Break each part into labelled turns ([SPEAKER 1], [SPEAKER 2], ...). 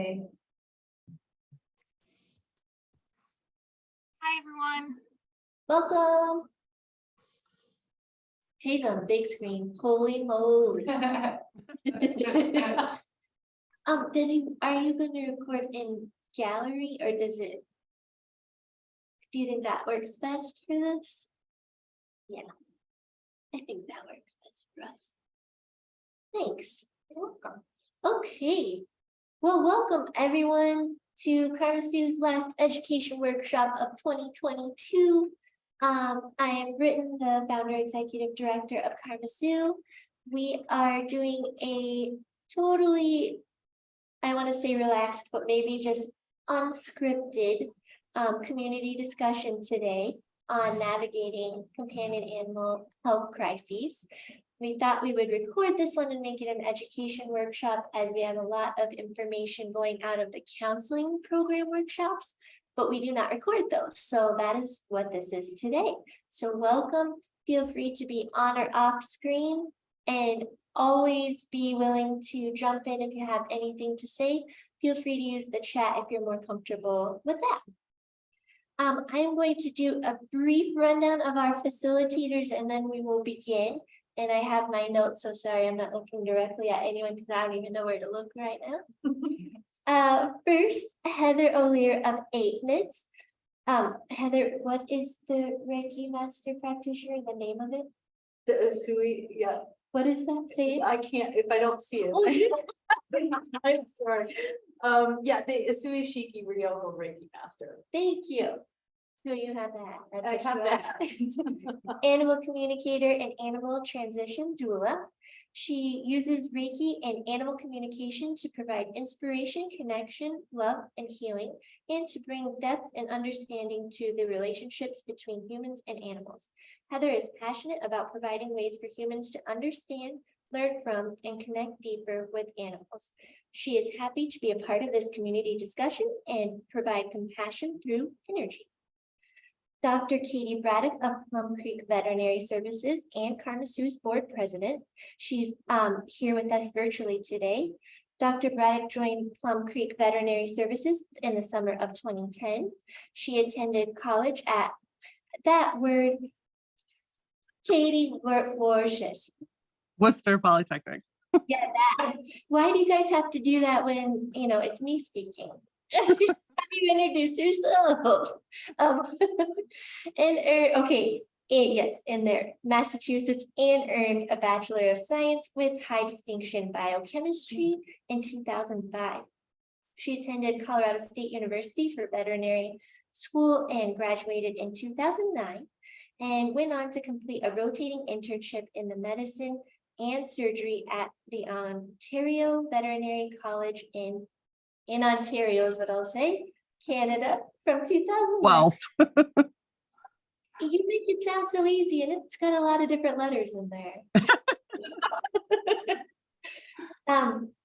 [SPEAKER 1] Hi.
[SPEAKER 2] Hi, everyone.
[SPEAKER 3] Welcome. Today's on big screen. Holy moly. Are you going to record in gallery or do you think that works best for this? Yeah, I think that works best for us. Thanks. You're welcome. Okay. Well, welcome everyone to KarmaSue's last education workshop of 2022. I am Britton, the founder executive director of KarmaSue. We are doing a totally, I want to say relaxed, but maybe just unscripted community discussion today on navigating companion animal health crises. We thought we would record this one and make it an education workshop, as we have a lot of information going out of the counseling program workshops, but we do not record those. So that is what this is today. So welcome. Feel free to be on or off screen and always be willing to jump in if you have anything to say. Feel free to use the chat if you're more comfortable with that. I'm going to do a brief rundown of our facilitators and then we will begin. And I have my notes, so sorry, I'm not looking directly at anyone because I don't even know where to look right now. First, Heather O'Leary of AIDNETS. Heather, what is the Reiki Master Practitioner, the name of it?
[SPEAKER 1] The Usui, yeah.
[SPEAKER 3] What is that? Say it.
[SPEAKER 1] I can't, if I don't see it.
[SPEAKER 3] Oh, you
[SPEAKER 1] I'm sorry. Yeah, the Usui Shiki Ryoho Reiki Master.
[SPEAKER 3] Thank you. So you have that.
[SPEAKER 1] I
[SPEAKER 3] That's
[SPEAKER 1] have
[SPEAKER 3] what you
[SPEAKER 1] that.
[SPEAKER 3] Animal communicator and animal transition doula. She uses Reiki and animal communication to provide inspiration, connection, love, and healing, and to bring depth and understanding to the relationships between humans and animals. Heather is passionate about providing ways for humans to understand, learn from, and connect deeper with animals. She is happy to be a part of this community discussion and provide compassion through energy. Dr. Katie Braddock of Plum Creek Veterinary Services and KarmaSue's board president. She's here with us virtually today. Dr. Braddock joined Plum Creek Veterinary Services in the summer of 2010. She attended college at that word, Katie Warshish.
[SPEAKER 2] Worcester Polytechnic.
[SPEAKER 3] Yeah, that. Why do you guys have to do that when, you know, it's me speaking? You introduce yourselves. Yes, in there, Massachusetts, and earned a Bachelor of Science with high distinction biochemistry in 2005. She attended Colorado State University for veterinary school and graduated in 2009 and went on to complete a rotating internship in the medicine and surgery at the Ontario Veterinary College in Ontario is what I'll say, Canada from 2000.
[SPEAKER 2] Wow.
[SPEAKER 3] You make it sound so easy and it's got a lot of different letters in there.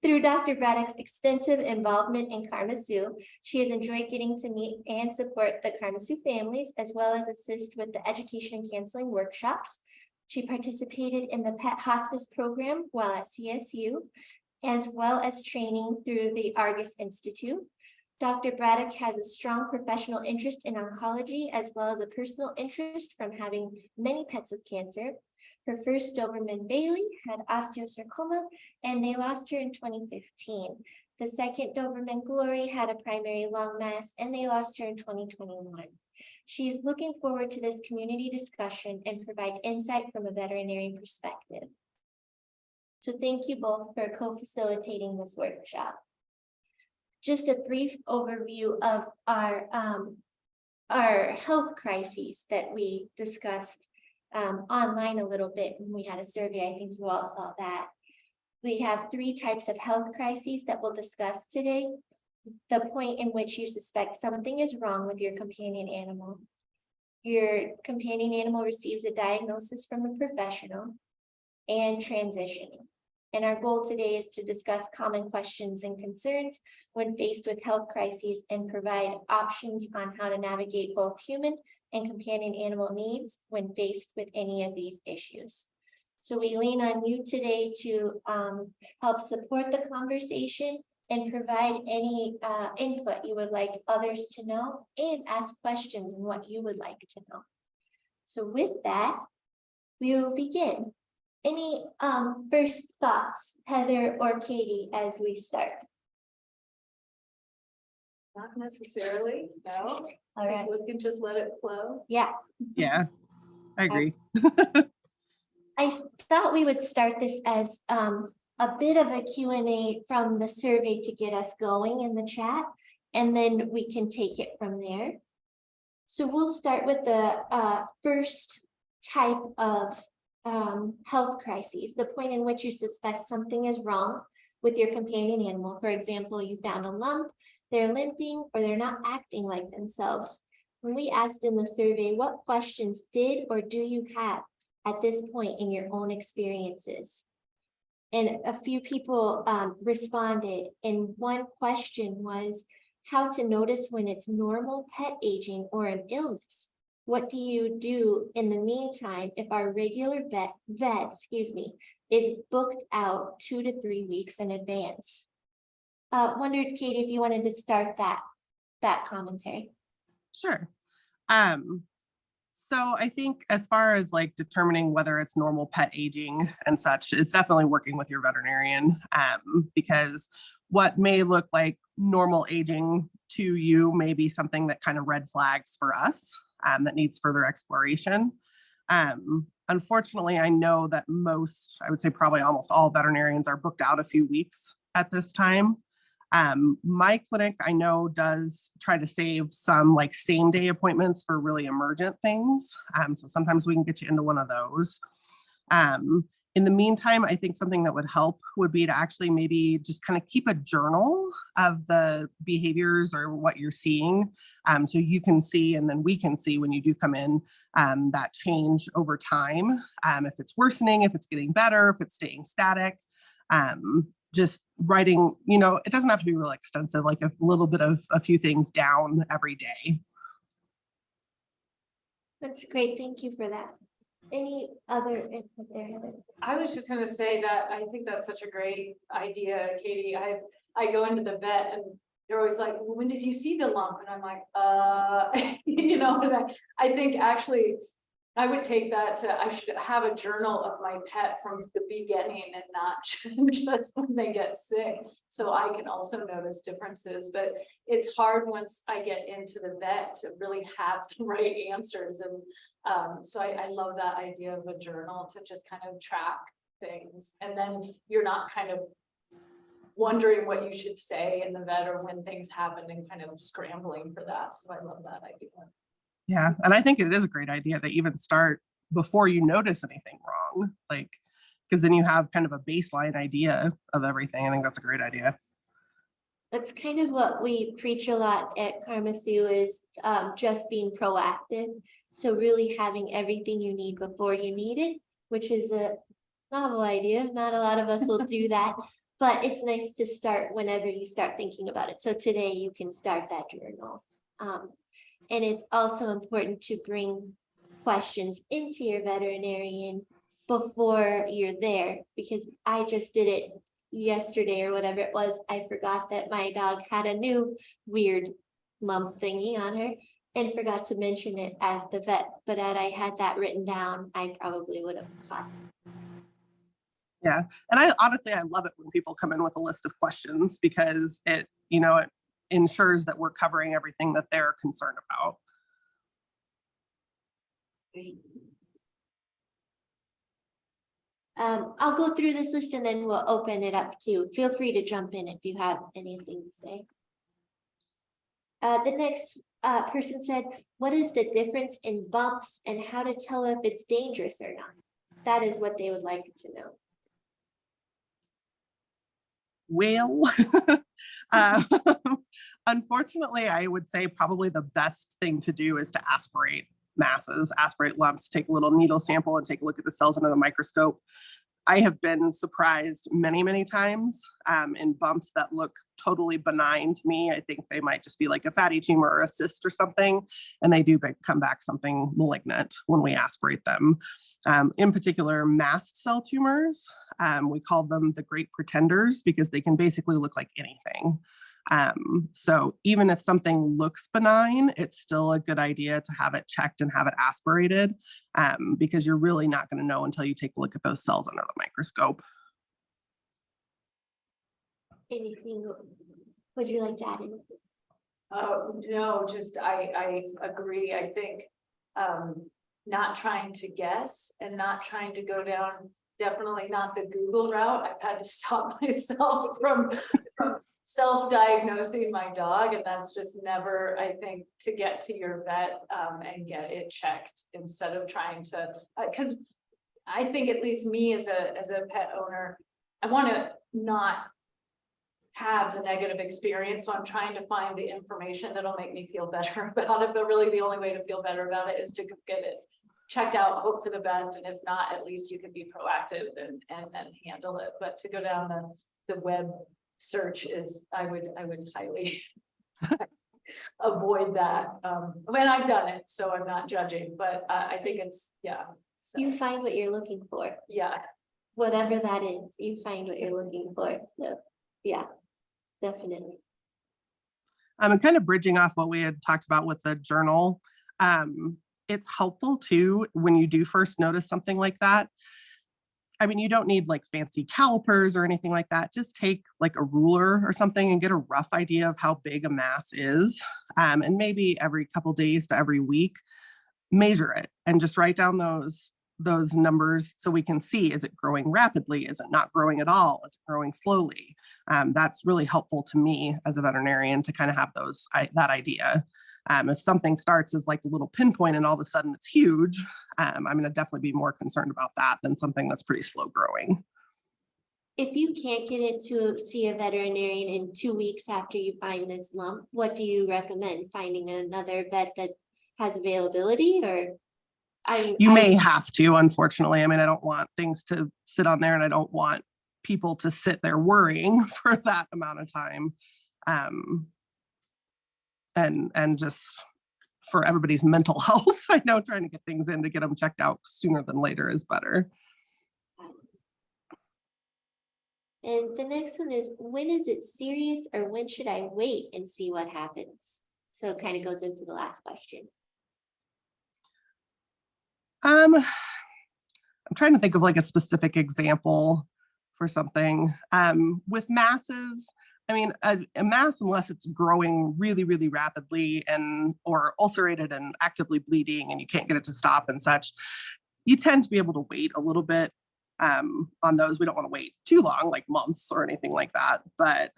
[SPEAKER 3] Through Dr. Braddock's extensive involvement in KarmaSue, she has enjoyed getting to meet and support the KarmaSue families, as well as assist with the education and counseling workshops. She participated in the pet hospice program while at CSU, as well as training through the Argus Institute. Dr. Braddock has a strong professional interest in oncology, as well as a personal interest from having many pets with cancer. Her first Doberman Bailey had osteosarcoma, and they lost her in 2015. The second Doberman Glory had a primary lung mass, and they lost her in 2021. She is looking forward to this community discussion and provide insight from a veterinary perspective. So thank you both for co-facilitating this workshop. Just a brief overview of our health crises that we discussed online a little bit when we had a survey. I think you all saw that. We have 3 types of health crises that we'll discuss today. The point in which you suspect something is wrong with your companion animal. Your companion animal receives a diagnosis from a professional, and transitioning. And our goal today is to discuss common questions and concerns when faced with health crises and provide options on how to navigate both human and companion animal needs when faced with any of these issues. So we lean on you today to help support the conversation and provide any input you would like others to know and ask questions on what you would like to know. So with that, we will begin. Any first thoughts, Heather or Katie, as we start?
[SPEAKER 1] Not necessarily, no.
[SPEAKER 3] All right.
[SPEAKER 1] We can just let it flow.
[SPEAKER 3] Yeah,
[SPEAKER 2] Yeah, I agree.
[SPEAKER 3] thought we would start this as a bit of a Q&A from the survey to get us going in the chat, and then we can take it from there. So we'll start with the first type of health crises, the point in which you suspect something is wrong with your companion animal. For example, you found a lump, they're limping, or they're not acting like themselves. When we asked in the survey, what questions did or do you have at this point in your own experiences? And a few people responded, and one question was how to notice when it's normal pet aging or an illness. What do you do in the meantime if our regular vet, is booked out 2 to 3 weeks in advance? Wondered, Katie, if you wanted to start that commentary.
[SPEAKER 2] Sure. So I think as far as like determining whether it's normal pet aging and such, it's definitely working with your veterinarian, because what may look like normal aging to you may be something that kind of red flags for us, that needs further exploration. Unfortunately, I know that most, I would say probably almost all veterinarians are booked out a few weeks at this time. My clinic, I know, does try to save some like same day appointments for really emergent things. So sometimes we can get you into one of those. In the meantime, I think something that would help would be to actually maybe just kind of keep a journal of the behaviors or what you're seeing. So you can see, and then we can see when you do come in, that change over time. If it's worsening, if it's getting better, if it's staying static. Just writing, it doesn't have to be real extensive, like a little bit of a few things down every day.
[SPEAKER 3] That's great. Thank you for that. Any other input there, Heather?
[SPEAKER 1] I was just gonna say that I think that's such a great idea, Katie. I go into the vet and they're always like, well, when did you see the lump? And I'm like, and I think actually I would take that to, I should have a journal of my pet from the beginning and not just when they get sick. So I can also notice differences, but it's hard once I get into the vet to really have the right answers. And so I love that idea of a journal to just kind of track things. And then you're not kind of wondering what you should say in the vet or when things happen and kind of scrambling for that. So I love that idea.
[SPEAKER 2] Yeah, and I think it is a great idea to even start before you notice anything wrong, like, because then you have kind of a baseline idea of everything. I think that's a great idea.
[SPEAKER 3] That's kind of what we preach a lot at KarmaSue is just being proactive. So really having everything you need before you need it, which is a novel idea. Not a lot of us will do that, but it's nice to start whenever you start thinking about it. So today you can start that journal. And it's also important to bring questions into your veterinarian before you're there, because I just did it yesterday or whatever it was. I forgot that my dog had a new weird lump thingy on her and forgot to mention it at the vet. But had I had that written down, I probably would have caught it.
[SPEAKER 2] Yeah, and I honestly love it when people come in with a list of questions, because it ensures that we're covering everything that they're concerned about.
[SPEAKER 3] I'll go through this list and then we'll open it up too. Feel free to jump in if you have anything to say. The next person said, what is the difference in bumps and how to tell if it's dangerous or not? That is what they would like to know.
[SPEAKER 2] Well, unfortunately, I would say probably the best thing to do is to aspirate masses, aspirate lumps, take a little needle sample and take a look at the cells under the microscope. I have been surprised many, many times in bumps that look totally benign to me. I think they might just be like a fatty tumor or a cyst or something, and they do come back something malignant when we aspirate them. In particular, mast cell tumors We call them the great pretenders because they can basically look like anything. So even if something looks benign, it's still a good idea to have it checked and have it aspirated, because you're really not going to know until you take a look at those cells under the microscope.
[SPEAKER 3] Anything, would you like to add anything?
[SPEAKER 1] No, just I agree. I think not trying to guess and not trying to go down, definitely not the Google route. I've had to stop myself from self-diagnosing my dog, and that's just never, I think, to get to your vet and get it checked instead of trying to, because I think at least me as a pet owner, I want to not have the negative experience, so I'm trying to find the information that'll make me feel better about it. But really the only way to feel better about it is to get it checked out, hope for the best, and if not, at least you can be proactive and handle it. But to go down the web search is, I would highly avoid that. I mean, I've done it, so I'm not judging, but I think it's, yeah. So,
[SPEAKER 3] You find what you're looking for,
[SPEAKER 1] yeah.
[SPEAKER 3] whatever that is, you find what you're looking for, so, yeah, definitely.
[SPEAKER 2] And kind of bridging off what we had talked about with the journal, it's helpful too when you do first notice something like that. I mean, you don't need like fancy calipers or anything like that. Just take like a ruler or something and get a rough idea of how big a mass is. And maybe every couple days to every week, measure it and just write down those numbers so we can see, is it growing rapidly? Is it not growing at all? Is it growing slowly? That's really helpful to me as a veterinarian to kind of have that idea. If something starts as like a little pinpoint and all of a sudden it's huge, I'm going to definitely be more concerned about that than something that's pretty slow growing.
[SPEAKER 3] If you can't get in to see a veterinarian in 2 weeks after you find this lump, what do you recommend? Finding another vet that has availability, or
[SPEAKER 2] you may have to, unfortunately. I mean, I don't want things to sit on there, and I don't want people to sit there worrying for that amount of time. And just for everybody's mental health, I know trying to get things in to get them checked out sooner than later is better.
[SPEAKER 3] And the next one is, when is it serious, or when should I wait and see what happens? So it kind of goes into the last question.
[SPEAKER 2] I'm trying to think of like a specific example for something. With masses, I mean, a mass, unless it's growing really, really rapidly or ulcerated and actively bleeding and you can't get it to stop and such, you tend to be able to wait a little bit on those. We don't want to wait too long, like months or anything like that. But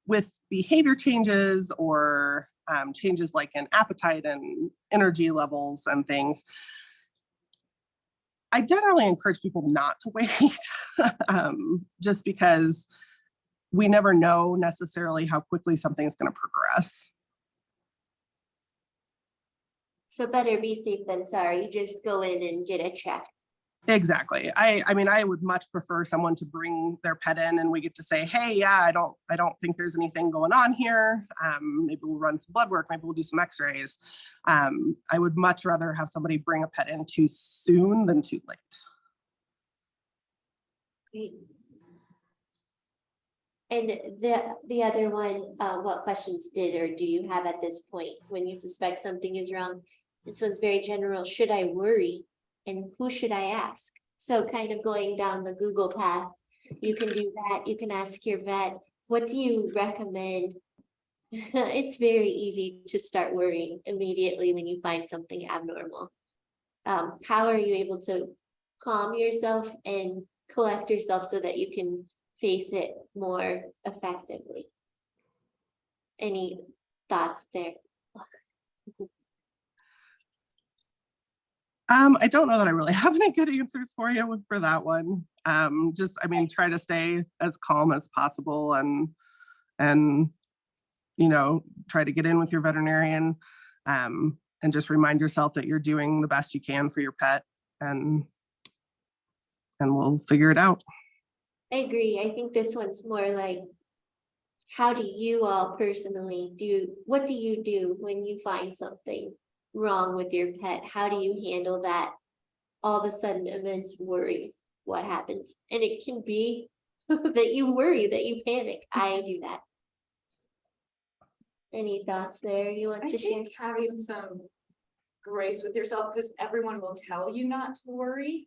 [SPEAKER 2] with behavior changes or changes like in appetite and energy levels and things, I generally encourage people not to wait, just because we never know necessarily how quickly something is going to progress.
[SPEAKER 3] So better be safe than sorry. You just go in and get a check.
[SPEAKER 2] Exactly. I mean, I would much prefer someone to bring their pet in and we get to say, hey, yeah, I don't think there's anything going on here. Maybe we'll run some blood work. Maybe we'll do some x-rays. I would much rather have somebody bring a pet in too soon than too late.
[SPEAKER 3] Great. And the other one, what questions did or do you have at this point when you suspect something is wrong? This one's very general. Should I worry? And who should I ask? So kind of going down the Google path, you can do that. You can ask your vet, what do you recommend? It's very easy to start worrying immediately when you find something abnormal. How are you able to calm yourself and collect yourself so that you can face it more effectively? Any thoughts there?
[SPEAKER 2] I don't know that I really have any good answers for you for that one. I mean, try to stay as calm as possible and try to get in with your veterinarian, and just remind yourself that you're doing the best you can for your pet, and we'll figure it out.
[SPEAKER 3] I agree. I think this one's more like, how do you all personally what do you do when you find something wrong with your pet? How do you handle that all of a sudden immense worry what happens. And it can be that you worry, that you panic. I do that. Any thoughts there you want
[SPEAKER 1] I
[SPEAKER 3] to share?
[SPEAKER 1] think having some grace with yourself, because everyone will tell you not to worry.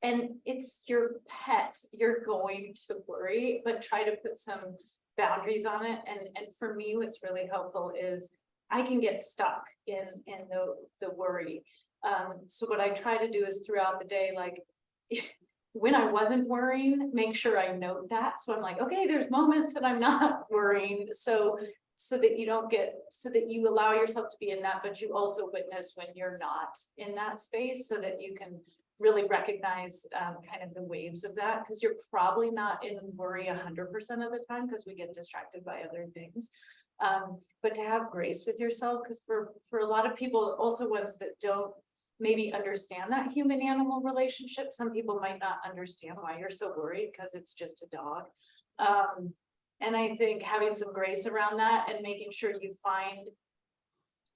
[SPEAKER 1] And it's your pet, you're going to worry, but try to put some boundaries on it. And for me, what's really helpful is I can get stuck in the worry. So what I try to do is throughout the day, like when I wasn't worrying, make sure I note that. So I'm like, okay, there's moments that I'm not worrying. So that you don't get, so that you allow yourself to be in that, but you also witness when you're not in that space, so that you can really recognize kind of the waves of that, because you're probably not in worry 100% of the time, because we get distracted by other things. But to have grace with yourself, because for a lot of people, also ones that don't maybe understand that human animal relationship, some people might not understand why you're so worried because it's just a dog. And I think having some grace around that and making sure you find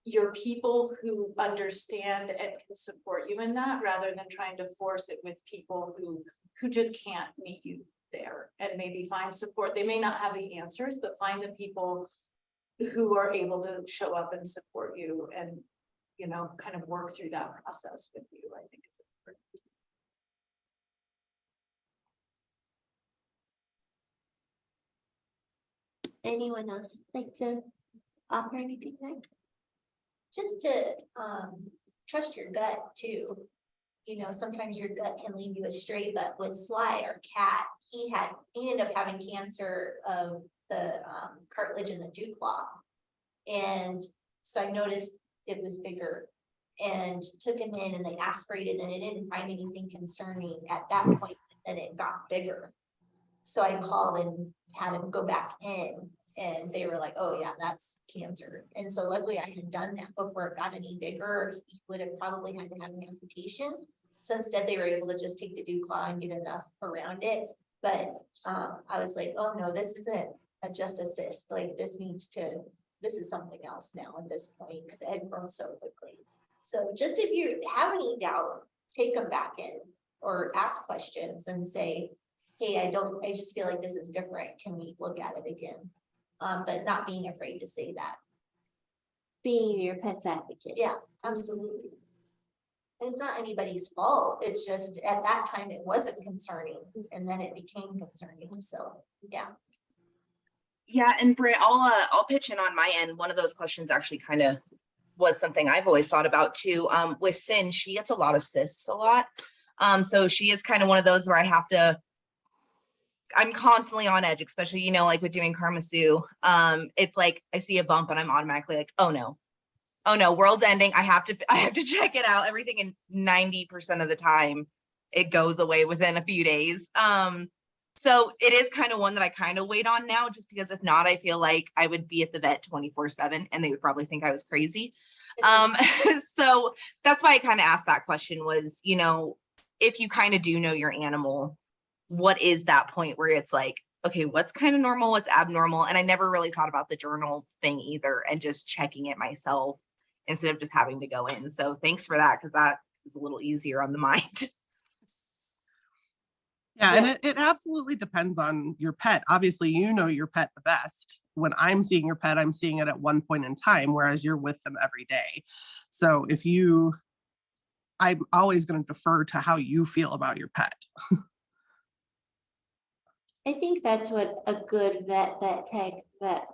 [SPEAKER 1] your people who understand and can support you in that, rather than trying to force it with people who just can't meet you there, and maybe find support. They may not have the answers, but find the people who are able to show up and support you, and kind of work through that process with you, I think is important.
[SPEAKER 3] Anyone else like to offer anything there? Just to trust your gut too. Sometimes your gut can lead you astray, but with Sly, our cat, he ended up having cancer of the cartilage in the dew claw. And so I noticed it was bigger and took him in, and they aspirated, and they didn't find anything concerning at that point, and it got bigger. So I called and had him go back in, and they were like, oh yeah, that's cancer. And so luckily I had done that before it got any bigger. He would have probably had to have an amputation. So instead they were able to just take the dew claw and get enough around it. But I was like, oh no, this isn't just a cyst. Like this is something else now at this point, because it had grown so quickly. So just if you have any doubt, take them back in or ask questions and say, hey, I just feel like this is different. Can we look at it again? But not being afraid to say that. Being your pet's advocate. Yeah, absolutely. And it's not anybody's fault. It's just at that time it wasn't concerning, and then it became concerning. So yeah.
[SPEAKER 4] Yeah, and Britt, I'll pitch in on my end. One of those questions actually kind of was something I've always thought about too. With Sin, she gets a lot of cysts a lot. So she is kind of one of those where I'm constantly on edge, especially, like with doing KarmaSue. It's like I see a bump and I'm automatically like, oh no, world's ending. I have to check it out. Everything in 90% of the time, it goes away within a few days. So it is kind of one that I kind of wait on now, just because if not, I feel like I would be at the vet 24/7 and they would probably think I was crazy. So that's why I kind of asked that question was, if you kind of do know your animal, what is that point where it's like, okay, what's kind of normal, what's abnormal? And I never really thought about the journal thing either, and just checking it myself instead of just having to go in. So thanks for that, because that is a little easier on the mind.
[SPEAKER 2] Yeah, and it absolutely depends on your pet. Obviously, you know your pet the best. When I'm seeing your pet, I'm seeing it at one point in time, whereas you're with them every day. So I'm always going to defer to how you feel about your pet.
[SPEAKER 3] I think that's what a good vet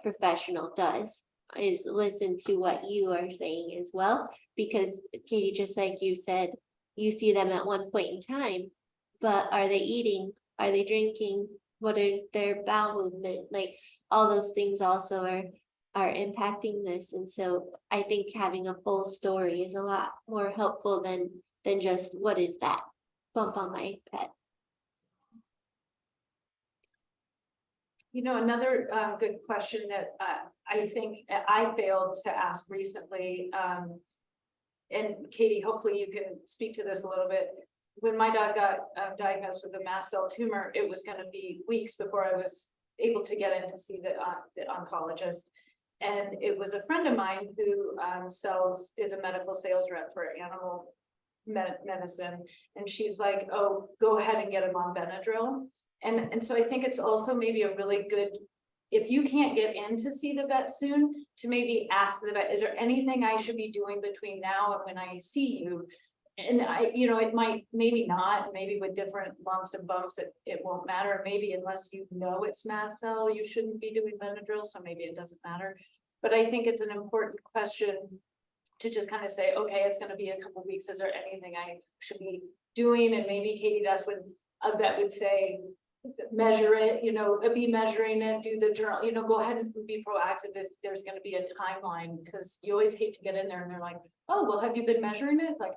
[SPEAKER 3] professional does, is listen to what you are saying as well. Because Katie, just like you said, you see them at one point in time, but are they eating? Are they drinking? What is their bowel movement? Like all those things also are impacting this. And so I think having a full story is a lot more helpful than just what is that bump on my pet.
[SPEAKER 1] Another good question that I think I failed to ask recently, and Katie, hopefully you can speak to this a little bit. When my dog got diagnosed with a mast cell tumor, it was going to be weeks before I was able to get in to see the oncologist. And it was a friend of mine who is a medical sales rep for animal medicine. And she's like, oh, go ahead and get him on Benadryl. And so I think it's also maybe a really good, if you can't get in to see the vet soon, to maybe ask the vet, is there anything I should be doing between now and when I see you? And it might, maybe not, maybe with different lumps and bumps, it won't matter. Maybe unless you know it's mast cell, you shouldn't be doing Benadryl, so maybe it doesn't matter. But I think it's an important question to just kind of say, okay, it's gonna be a couple of weeks. Is there anything I should be doing? And maybe Katie, that's when a vet would say, measure it, be measuring it, do the journal, go ahead and be proactive if there's gonna be a timeline, because you always hate to get in there and they're like, oh, well, have you been measuring it? It's like,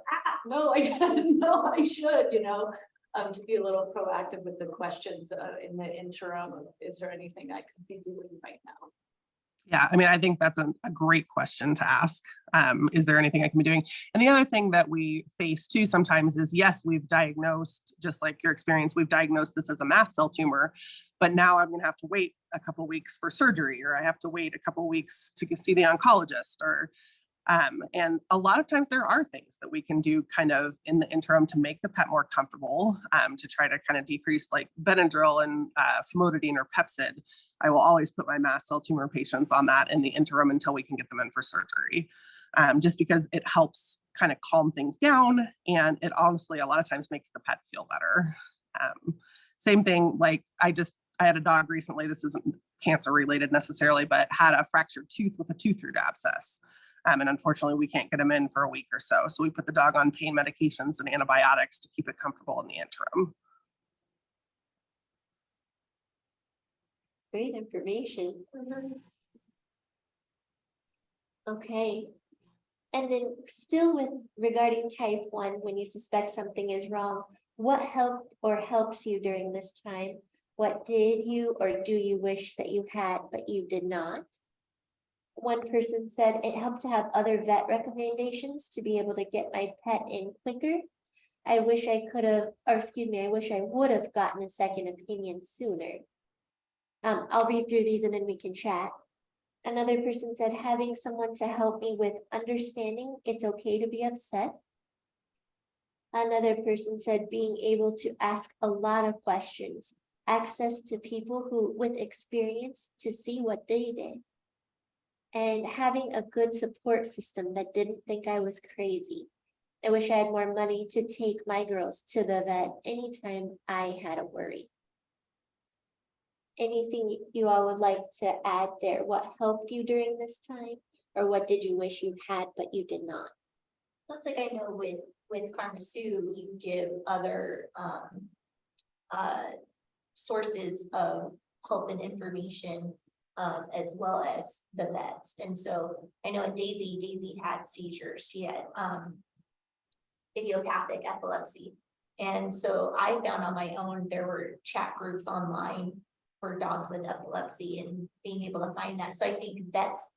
[SPEAKER 1] no, I didn't know I should, to be a little proactive with the questions in the interim. Is there anything I could be doing right now?
[SPEAKER 2] Yeah, I mean, I think that's a great question to ask. Is there anything I can be doing? And the other thing that we face too sometimes is, yes, we've diagnosed, just like your experience, we've diagnosed this as a mast cell tumor, but now I'm gonna have to wait a couple of weeks for surgery, or I have to wait a couple of weeks to see the oncologist, or and a lot of times there are things that we can do kind of in the interim to make the pet more comfortable, to try to kind of decrease, like Benadryl and famotidine or Pepcid. I will always put my mast cell tumor patients on that in the interim until we can get them in for surgery, just because it helps kind of calm things down, and it honestly a lot of times makes the pet feel better. Same thing, like I had a dog recently, this isn't cancer related necessarily, but had a fractured tooth with a tooth root abscess. And unfortunately, we can't get him in for a week or so. So we put the dog on pain medications and antibiotics to keep it comfortable in the interim.
[SPEAKER 3] Great information. Okay. And then still with regarding type 1, when you suspect something is wrong, what helped or helps you during this time? What did you or do you wish that you had, but you did not? One person said it helped to have other vet recommendations to be able to get my pet in quicker. I wish I could have, or excuse me, I wish I would have gotten a second opinion sooner. I'll read through these and then we can chat. Another person said having someone to help me with understanding it's okay to be upset. Another person said being able to ask a lot of questions, access to people who with experience to see what they did, and having a good support system that didn't think I was crazy. I wish I had more money to take my girls to the vet anytime I had a worry. Anything you all would like to add there? What helped you during this time? Or what did you wish you had, but you did not?
[SPEAKER 5] Plus, like I know with KarmaSue, you give other sources of help and information, as well as the vets. And so I know Daisy had seizures. She had idiopathic epilepsy. And so I found on my own, there were chat groups online for dogs with epilepsy and being able to find that. So I think vets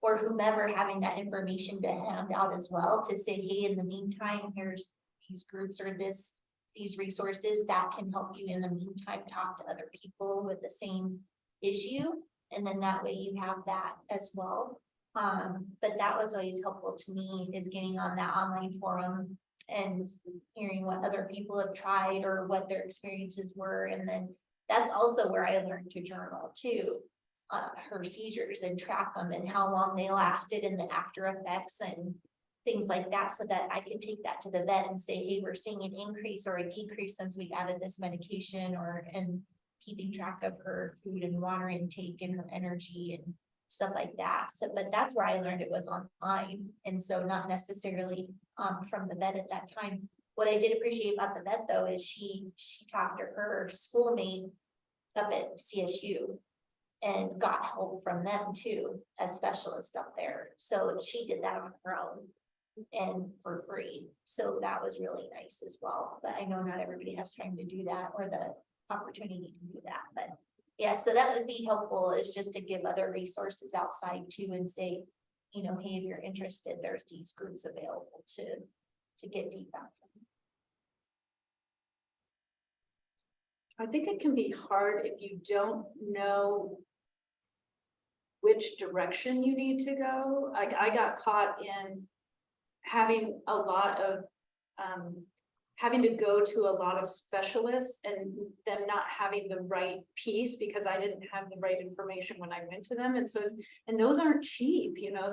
[SPEAKER 5] or whomever having that information to hand out as well to say, hey, in the meantime, here's these groups or these resources that can help you in the meantime, talk to other people with the same issue. And then that way you have that as well. But that was always helpful to me, is getting on that online forum and hearing what other people have tried or what their experiences were. And then that's also where I learned to journal too, her seizures and track them and how long they lasted and the after effects and things like that, so that I could take that to the vet and say, hey, we're seeing an increase or a decrease since we added this medication, and keeping track of her food and water intake and her energy and stuff like that. So, but that's where I learned it was online. And so not necessarily from the vet at that time. What I did appreciate about the vet though, is she talked to her schoolmate up at CSU and got help from them too, as specialists up there. So she did that on her own and for free. So that was really nice as well. But I know not everybody has time to do that or the opportunity to do that. But yeah, so that would be helpful, is just to give other resources outside too and say, hey, if you're interested, there's these groups available to get feedback from.
[SPEAKER 1] I think it can be hard if you don't know which direction you need to go. Like I got caught in having a lot of having to go to a lot of specialists and them not having the right piece because I didn't have the right information when I went to them. And so and those aren't cheap, you know,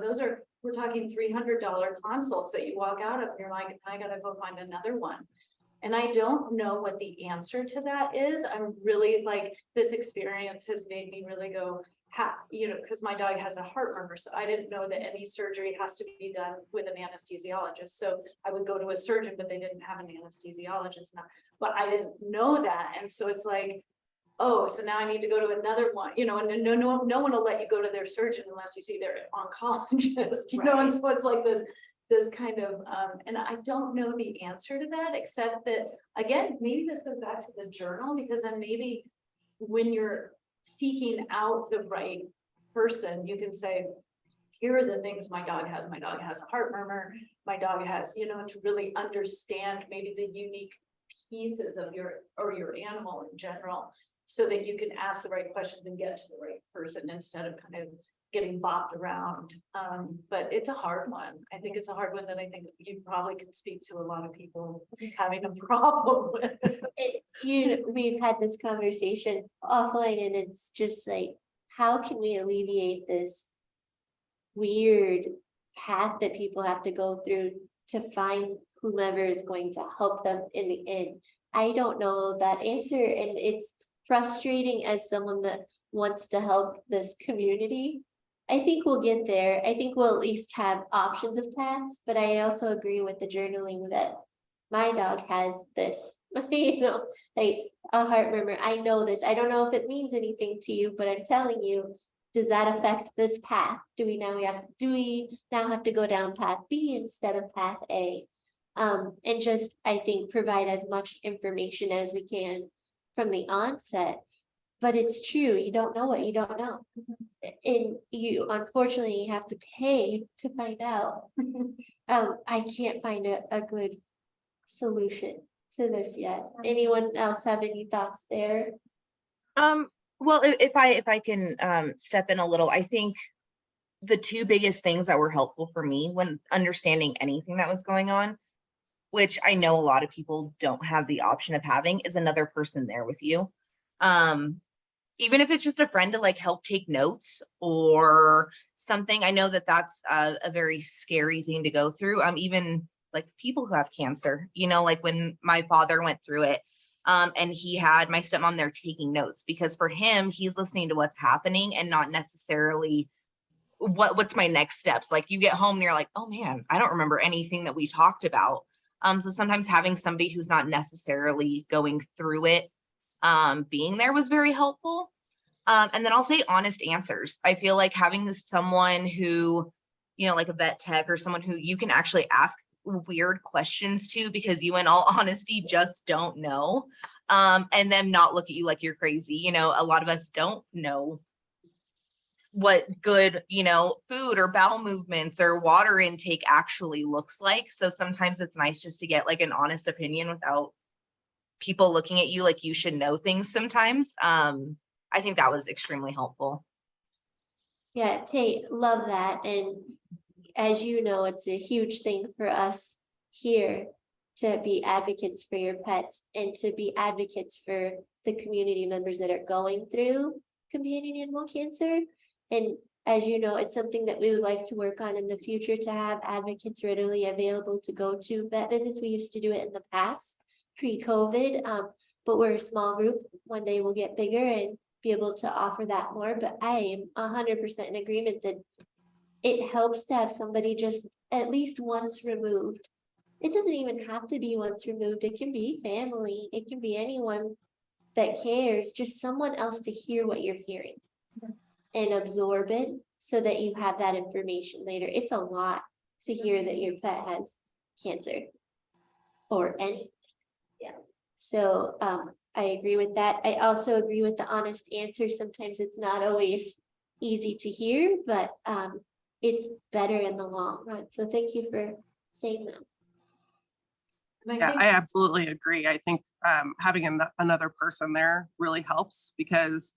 [SPEAKER 1] we're talking $300 consults that you walk out of and you're like, I gotta go find another one. And I don't know what the answer to that is. I'm really like, this experience has made me really go, you know, because my dog has a heart murmur, so I didn't know that any surgery has to be done with an anesthesiologist. So I would go to a surgeon, but they didn't have an anesthesiologist now, but I didn't know that. And so it's like, oh, so now I need to go to another one, you know, and no one will let you go to their surgeon unless you see their oncologist, you know, and so it's like this kind of, and I don't know the answer to that, except that, again, maybe this goes back to the journal, because then maybe when you're seeking out the right person, you can say, here are the things my dog has. My dog has a heart murmur. My dog has, you know, to really understand maybe the unique pieces of your animal in general, so that you can ask the right questions and get to the right person instead of kind of getting bopped around. But it's a hard one. I think it's a hard one that I think you probably could speak to a lot of people having a problem with.
[SPEAKER 3] We've had this conversation offline, and it's just like, how can we alleviate this weird path that people have to go through to find whomever is going to help them in the end? I don't know that answer, and it's frustrating as someone that wants to help this community. I think we'll get there. I think we'll at least have options of paths, but I also agree with the journaling that my dog has this, you know, like a heart murmur. I know this. I don't know if it means anything to you, but I'm telling you, does that affect this path? Do we now have to go down path B instead of path A? And just, I think, provide as much information as we can from the onset. But it's true, you don't know what you don't know. And you unfortunately have to pay to find out. I can't find a good solution to this yet. Anyone else have any thoughts there?
[SPEAKER 4] Well, if I can step in a little, I think the two biggest things that were helpful for me when understanding anything that was going on, which I know a lot of people don't have the option of having, is another person there with you. Even if it's just a friend to like help take notes or something. I know that that's a very scary thing to go through. Even like people who have cancer, you know, like when my father went through it, and he had my stepmom there taking notes, because for him, he's listening to what's happening and not necessarily what's my next steps. Like you get home and you're like, oh man, I don't remember anything that we talked about. So sometimes having somebody who's not necessarily going through it, being there was very helpful. And then I'll say honest answers. I feel like having someone who, you know, like a vet tech or someone who you can actually ask weird questions to, because you in all honesty just don't know, and them not look at you like you're crazy. You know, a lot of us don't know what good, you know, food or bowel movements or water intake actually looks like. So sometimes it's nice just to get like an honest opinion without people looking at you like you should know things sometimes. I think that was extremely helpful.
[SPEAKER 3] Yeah, Tate, love that. And as you know, it's a huge thing for us here to be advocates for your pets and to be advocates for the community members that are going through companion animal cancer. And as you know, it's something that we would like to work on in the future, to have advocates readily available to go to vet visits. We used to do it in the past, pre-COVID, but we're a small group. One day we'll get bigger and be able to offer that more. But I am 100% in agreement that it helps to have somebody just at least once removed. It doesn't even have to be once removed. It can be family. It can be anyone that cares, just someone else to hear what you're hearing and absorb it so that you have that information later. It's a lot to hear that your pet has cancer or anything. Yeah. So I agree with that. I also agree with the honest answer. Sometimes it's not always easy to hear, but it's better in the long run. So thank you for saying that.
[SPEAKER 2] Yeah, I absolutely agree. I think having another person there really helps, because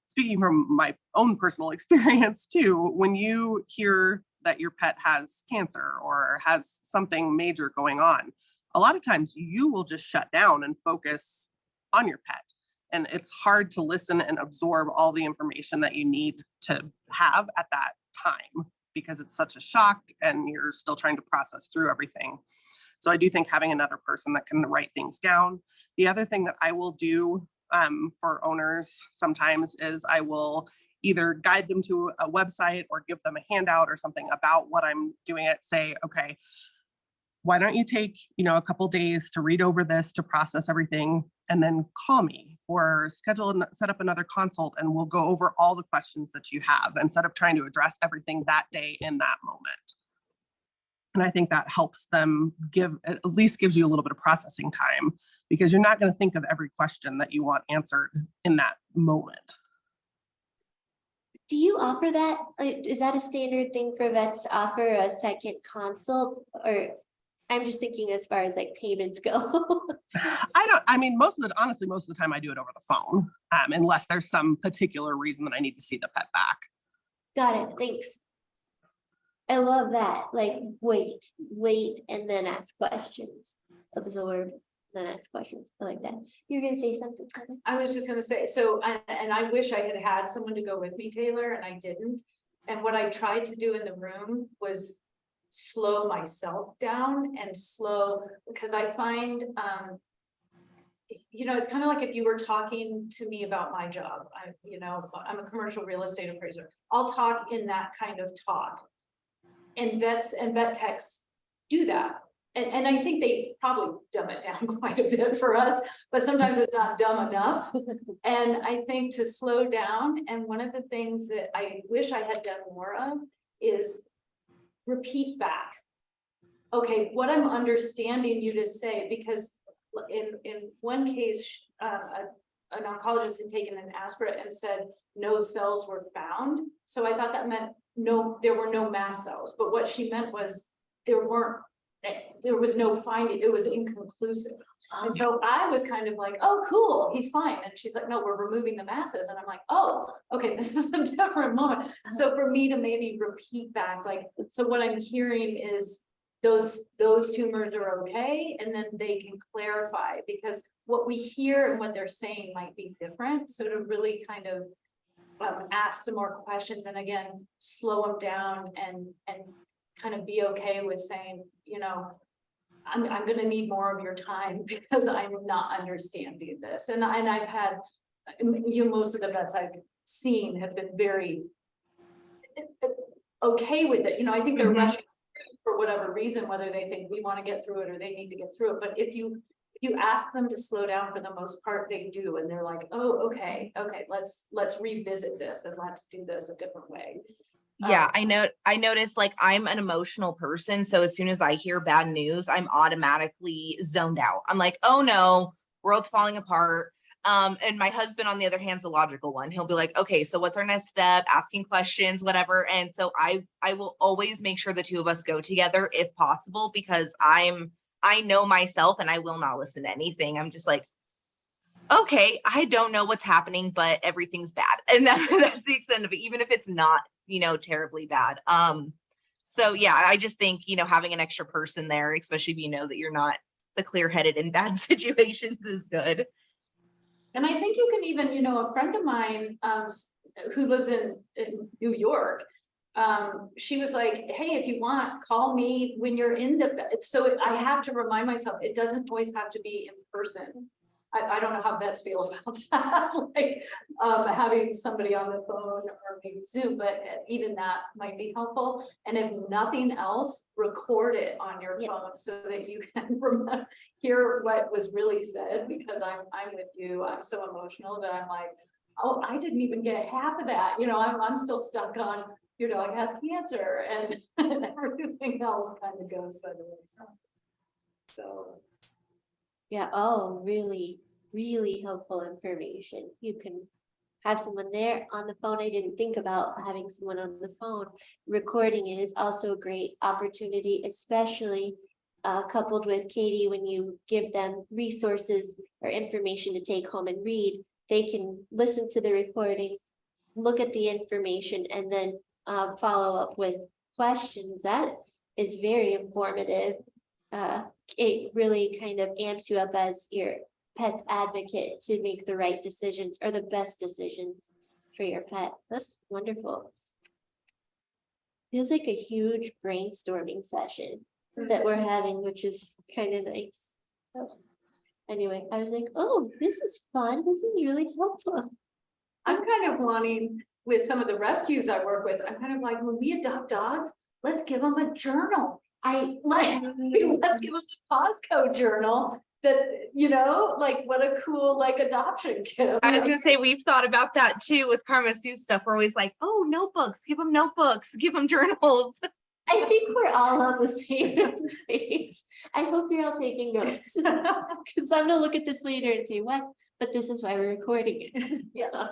[SPEAKER 2] speaking from my own personal experience too, when you hear that your pet has cancer or has something major going on, a lot of times you will just shut down and focus on your pet. And it's hard to listen and absorb all the information that you need to have at that time because it's such a shock and you're still trying to process through everything. So I do think having another person that can write things down. The other thing that I will do for owners sometimes is I will either guide them to a website or give them a handout or something about what I'm doing it. Say, okay, why don't you take, a couple days to read over this, to process everything, and then call me or set up another consult and we'll go over all the questions that you have instead of trying to address everything that day in that moment. And I think that helps them at least gives you a little bit of processing time because you're not going to think of every question that you want answered in that moment.
[SPEAKER 3] Do you offer that? Is that a standard thing for vets to offer a second consult? Or I'm just thinking as far as like payments go.
[SPEAKER 2] Honestly, most of the time I do it over the phone, unless there's some particular reason that I need to see the pet back.
[SPEAKER 3] Got it. Thanks. I love that. Like, wait, and then ask questions. Absorb, then ask questions. I like that. You're going to say something, Tyler?
[SPEAKER 1] I was just gonna say, so, and I wish I had someone to go with me, Taylor, and I didn't. And what I tried to do in the room was slow myself down and because I find, it's kind of like if you were talking to me about my job. I'm a commercial real estate appraiser. I'll talk in that kind of talk. And vets and vet techs do that. And I think they probably dumb it down quite a bit for us, but sometimes it's not dumb enough. And I think to slow down, and one of the things that I wish I had done more of is repeat back. Okay, what I'm understanding you to say, because in one case, an oncologist had taken an aspirate and said no cells were found. So I thought that meant there were no mast cells, but what she meant was there was no finding, it was inconclusive. And so I was kind of like, oh, cool, he's fine. And she's like, no, we're removing the masses. And I'm like, oh, okay, this is a different moment. So for me to maybe repeat back, so what I'm hearing is those tumors are okay. And then they can clarify because what we hear and what they're saying might be different. So to really kind of ask some more questions and again, slow them down and kind of be okay with saying, I'm going to need more of your time because I'm not understanding this. And I've had, most of the vets I've seen have been very okay with it. I think they're rushing for whatever reason, whether they think we want to get through it or they need to get through it. But if you ask them to slow down, for the most part, they do. And they're like, oh, okay, let's revisit this and let's do this a different way.
[SPEAKER 4] Yeah, I noticed like I'm an emotional person. So as soon as I hear bad news, I'm automatically zoned out. I'm like, oh no, world's falling apart. And my husband, on the other hand, is the logical one. He'll be like, okay, so what's our next step? Asking questions, whatever. And so I will always make sure the two of us go together if possible, because I know myself and I will not listen to anything. I'm just like, okay, I don't know what's happening, but everything's bad. And that's the extent of it, even if it's not, terribly bad. So yeah, I just think, having an extra person there, especially if you know that you're not the clear-headed in bad situations, is good.
[SPEAKER 1] And I think you can even, a friend of mine who lives in New York, she was like, hey, if you want, call me when you're in the, so I have to remind myself, it doesn't always have to be in person. I don't know how vets feel about that, like having somebody on the phone or maybe Zoom, but even that might be helpful. And if nothing else, record it on your phone so that you can hear what was really said, because I'm with you. I'm so emotional that I'm like, oh, I didn't even get half of that. I'm still stuck on, your dog has cancer and everything else kind of goes by the wayside. So.
[SPEAKER 3] Yeah, oh, really, really helpful information. You can have someone there on the phone. I didn't think about having someone on the phone. Recording it is also a great opportunity, especially coupled with Katie, when you give them resources or information to take home and read, they can listen to the recording, look at the information, and then follow up with questions. That is very informative. it really kind of amps you up as your pet's advocate to make the right decisions or the best decisions for your pet. That's wonderful. Feels like a huge brainstorming session that we're having, which is kind of nice. So, anyway, I was like, oh, this is fun. This is really helpful.
[SPEAKER 1] I'm kind of wanting, with some of the rescues I work with, I'm kind of like, when we adopt dogs, let's give them a journal. Let's give them a Costco journal that, you know, like what a cool like adoption gift.
[SPEAKER 4] I was gonna say, we've thought about that too with KarmaSue stuff. We're always like, oh, notebooks, give them notebooks, give them journals.
[SPEAKER 3] I think we're all on the same page. I hope you're all taking notes. Because I'm gonna look at this later and say, what? But this is why we're recording it. Yeah.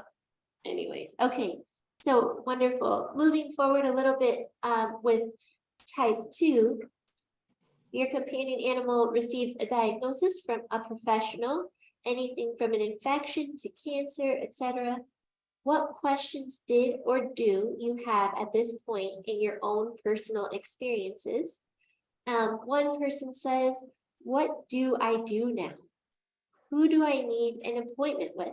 [SPEAKER 3] Anyways, okay, so wonderful. Moving forward a little bit with type 2. Your companion animal receives a diagnosis from a professional, anything from an infection to cancer, etc. What questions did or do you have at this point in your own personal experiences? One person says, what do I do now? Who do I need an appointment with?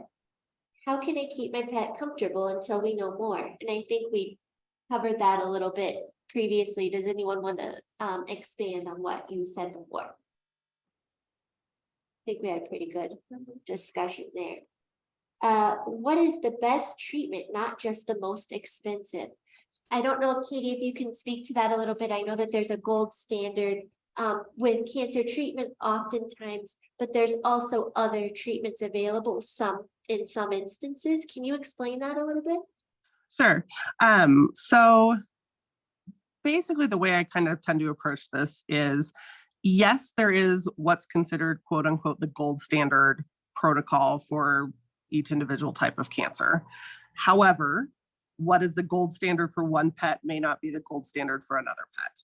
[SPEAKER 3] How can I keep my pet comfortable until we know more? And I think we covered that a little bit previously. Does anyone want to expand on what you said before? I think we had a pretty good discussion there. What is the best treatment, not just the most expensive? I don't know, Katie, if you can speak to that a little bit. I know that there's a gold standard with cancer treatment oftentimes, but there's also other treatments available in some instances. Can you explain that a little bit?
[SPEAKER 2] Sure. So basically the way I kind of tend to approach this is, yes, there is what's considered quote unquote the gold standard protocol for each individual type of cancer. However, what is the gold standard for one pet may not be the gold standard for another pet.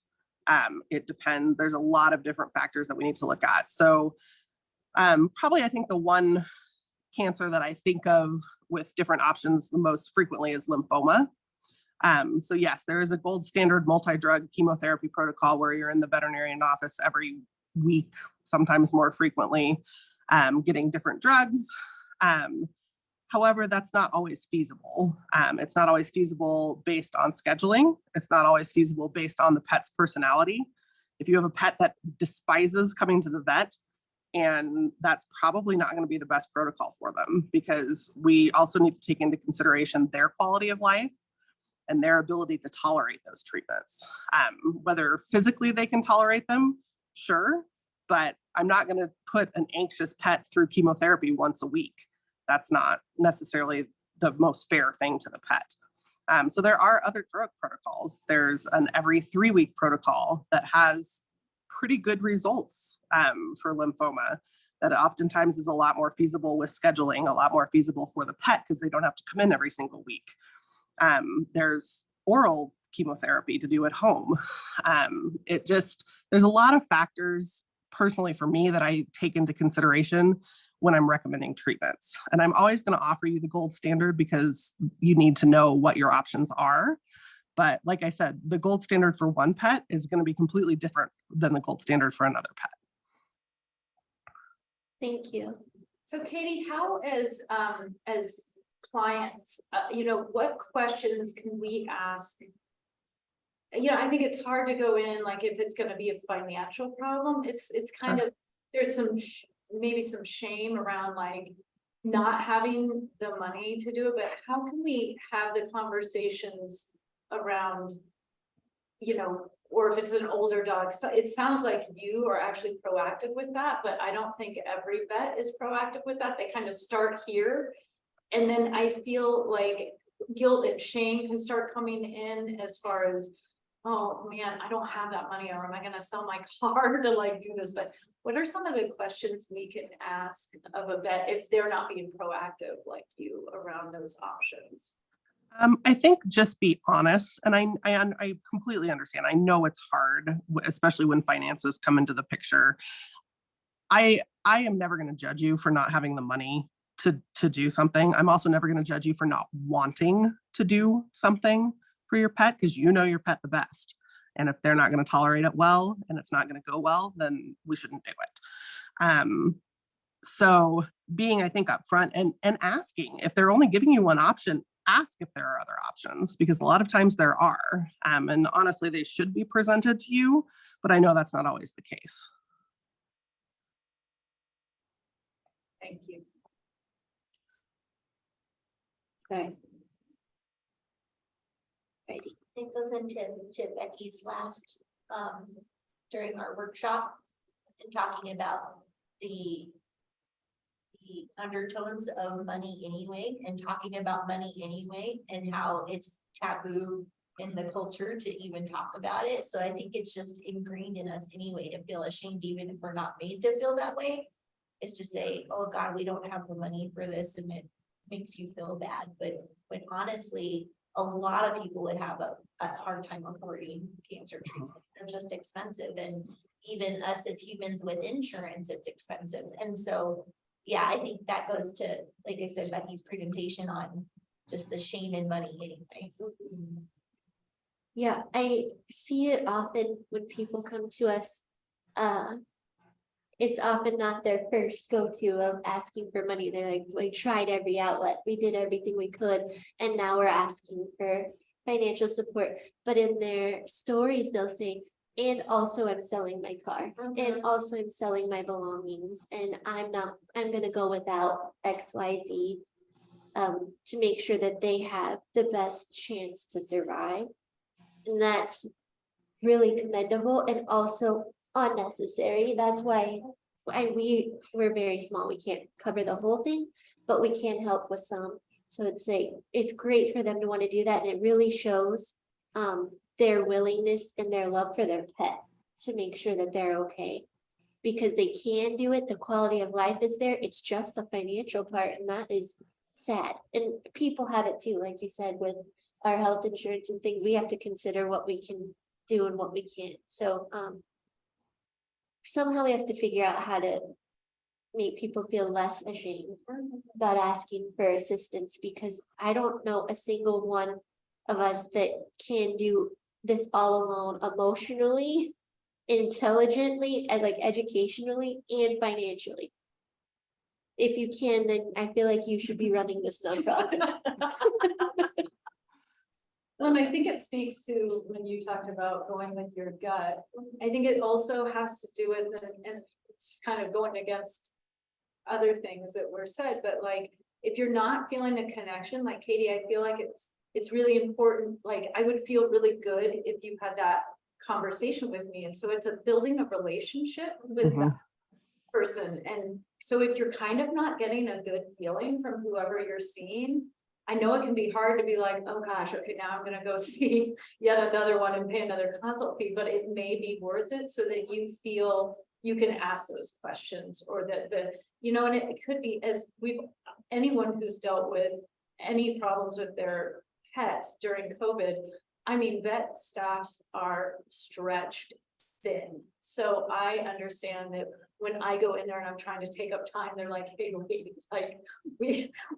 [SPEAKER 2] It depends. There's a lot of different factors that we need to look at. So probably I think the one cancer that I think of with different options the most frequently is lymphoma. So yes, there is a gold standard multi-drug chemotherapy protocol where you're in the veterinarian office every week, sometimes more frequently, getting different drugs. However, that's not always feasible. It's not always feasible based on scheduling. It's not always feasible based on the pet's personality. If you have a pet that despises coming to the vet, and that's probably not going to be the best protocol for them, because we also need to take into consideration their quality of life and their ability to tolerate those treatments. Whether physically they can tolerate them, sure, but I'm not going to put an anxious pet through chemotherapy once a week. That's not necessarily the most fair thing to the pet. So there are other drug protocols. There's an every 3-week protocol that has pretty good results for lymphoma, that oftentimes is a lot more feasible with scheduling, a lot more feasible for the pet because they don't have to come in every single week. There's oral chemotherapy to do at home. There's a lot of factors personally for me that I take into consideration when I'm recommending treatments. And I'm always going to offer you the gold standard because you need to know what your options are. But like I said, the gold standard for one pet is going to be completely different than the gold standard for another pet.
[SPEAKER 3] Thank you.
[SPEAKER 1] So Katie, how as clients, what questions can we ask? I think it's hard to go in, like if it's going to be a financial problem, it's kind of, there's maybe some shame around like not having the money to do it, but how can we have the conversations around, or if it's an older dog, so it sounds like you are actually proactive with that, but I don't think every vet is proactive with that. They kind of start here. And then I feel like guilt and shame can start coming in as far as, oh man, I don't have that money, or am I going to sell my car to like do this? But what are some of the questions we can ask of a vet if they're not being proactive like you around those options?
[SPEAKER 2] I think just be honest, and I completely understand. I know it's hard, especially when finances come into the picture. I am never going to judge you for not having the money to do something. I'm also never going to judge you for not wanting to do something for your pet, because you know your pet the best. And if they're not going to tolerate it well, and it's not going to go well, then we shouldn't do it. So being, I think, upfront and asking if they're only giving you one option, ask if there are other options, because a lot of times there are. And honestly, they should be presented to you, but I know that's not always the case.
[SPEAKER 1] Thank you.
[SPEAKER 3] Sorry.
[SPEAKER 5] I think goes into Becky's last, during our workshop and talking about the undertones of money anyway, and talking about money anyway, and how it's taboo in the culture to even talk about it. So I think it's just ingrained in us anyway to feel ashamed, even if we're not made to feel that way, is to say, oh God, we don't have the money for this, and it makes you feel bad. But when honestly, a lot of people would have a hard time affording cancer treatment. They're just expensive, and even us as humans with insurance, it's expensive. And so, yeah, I think that goes to, like I said, Becky's presentation on just the shame in money anyway.
[SPEAKER 3] Yeah, I see it often when people come to us. It's often not their first go-to of asking for money. They're like, we tried every outlet, we did everything we could, and now we're asking for financial support. But in their stories, they'll say, and also I'm selling my car, and also I'm selling my belongings, and I'm gonna go without XYZ to make sure that they have the best chance to survive. And that's really commendable and also unnecessary. That's why we're very small. We can't cover the whole thing, but we can help with some. So it's great for them to want to do that. And it really shows their willingness and their love for their pet to make sure that they're okay. Because they can do it, the quality of life is there. It's just the financial part, and that is sad. And people have it too, like you said, with our health insurance and things. We have to consider what we can do and what we can't. So somehow we have to figure out how to make people feel less ashamed about asking for assistance, because I don't know a single one of us that can do this all alone, emotionally, intelligently, and like educationally and financially. If you can, then I feel like you should be running this nonprofit.
[SPEAKER 1] Well, and I think it speaks to when you talked about going with your gut. I think it also has to do with, and it's kind of going against other things that were said, but like, if you're not feeling a connection, like Katie, I feel like it's really important. Like, I would feel really good if you had that conversation with me. And so it's a building a relationship with that person. And so if you're kind of not getting a good feeling from whoever you're seeing, I know it can be hard to be like, oh gosh, okay, now I'm gonna go see yet another one and pay another consult fee, but it may be worth it so that you feel you can ask those questions, or that and it could be, as anyone who's dealt with any problems with their pets during COVID, I mean, vet staffs are stretched thin. So I understand that when I go in there and I'm trying to take up time, they're like, hey, wait, like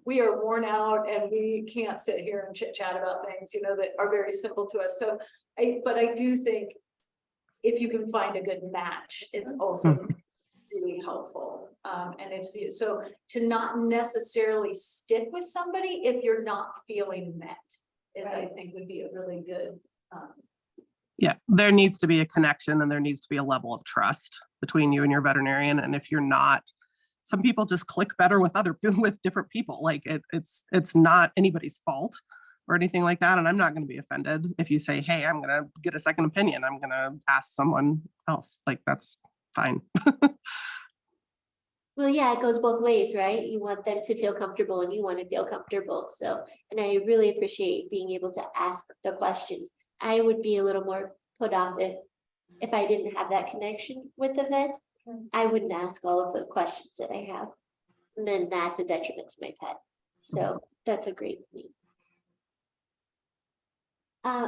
[SPEAKER 1] we are worn out and we can't sit here and chit chat about things, that are very simple to us. So but I do think if you can find a good match, it's also really helpful. And so to not necessarily stick with somebody if you're not feeling met is, I think, would be a really good.
[SPEAKER 2] Yeah, there needs to be a connection, and there needs to be a level of trust between you and your veterinarian. And if you're not, some people just click better with different people. Like it's not anybody's fault or anything like that. And I'm not going to be offended if you say, hey, I'm going to get a second opinion. I'm going to ask someone else. Like, that's fine.
[SPEAKER 3] Well, yeah, it goes both ways, right? You want them to feel comfortable and you want to feel comfortable. So, and I really appreciate being able to ask the questions. I would be a little more put off if I didn't have that connection with the vet. I wouldn't ask all of the questions that I have. And then that's a detriment to my pet. So that's a great point.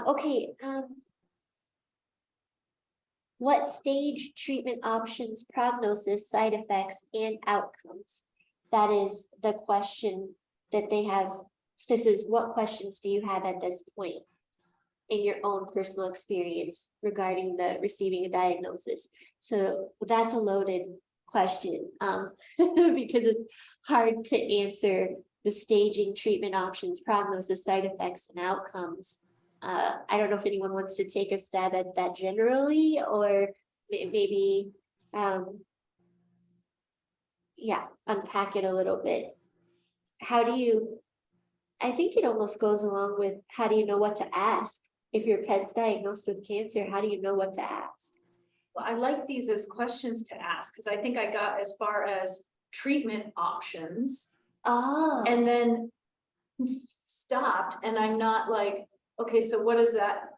[SPEAKER 3] Okay. What stage, treatment options, prognosis, side effects, and outcomes? That is the question that they have. This is, what questions do you have at this point? in your own personal experience regarding the receiving a diagnosis? So that's a loaded question, because it's hard to answer the staging, treatment options, prognosis, side effects, and outcomes. I don't know if anyone wants to take a stab at that generally, or maybe, yeah, unpack it a little bit. How do you, I think it almost goes along with, how do you know what to ask? If your pet's diagnosed with cancer, how do you know what to ask?
[SPEAKER 1] Well, I like these as questions to ask, because I think I got as far as treatment options
[SPEAKER 3] Oh,
[SPEAKER 1] and then stopped, and I'm not like, okay, so what does that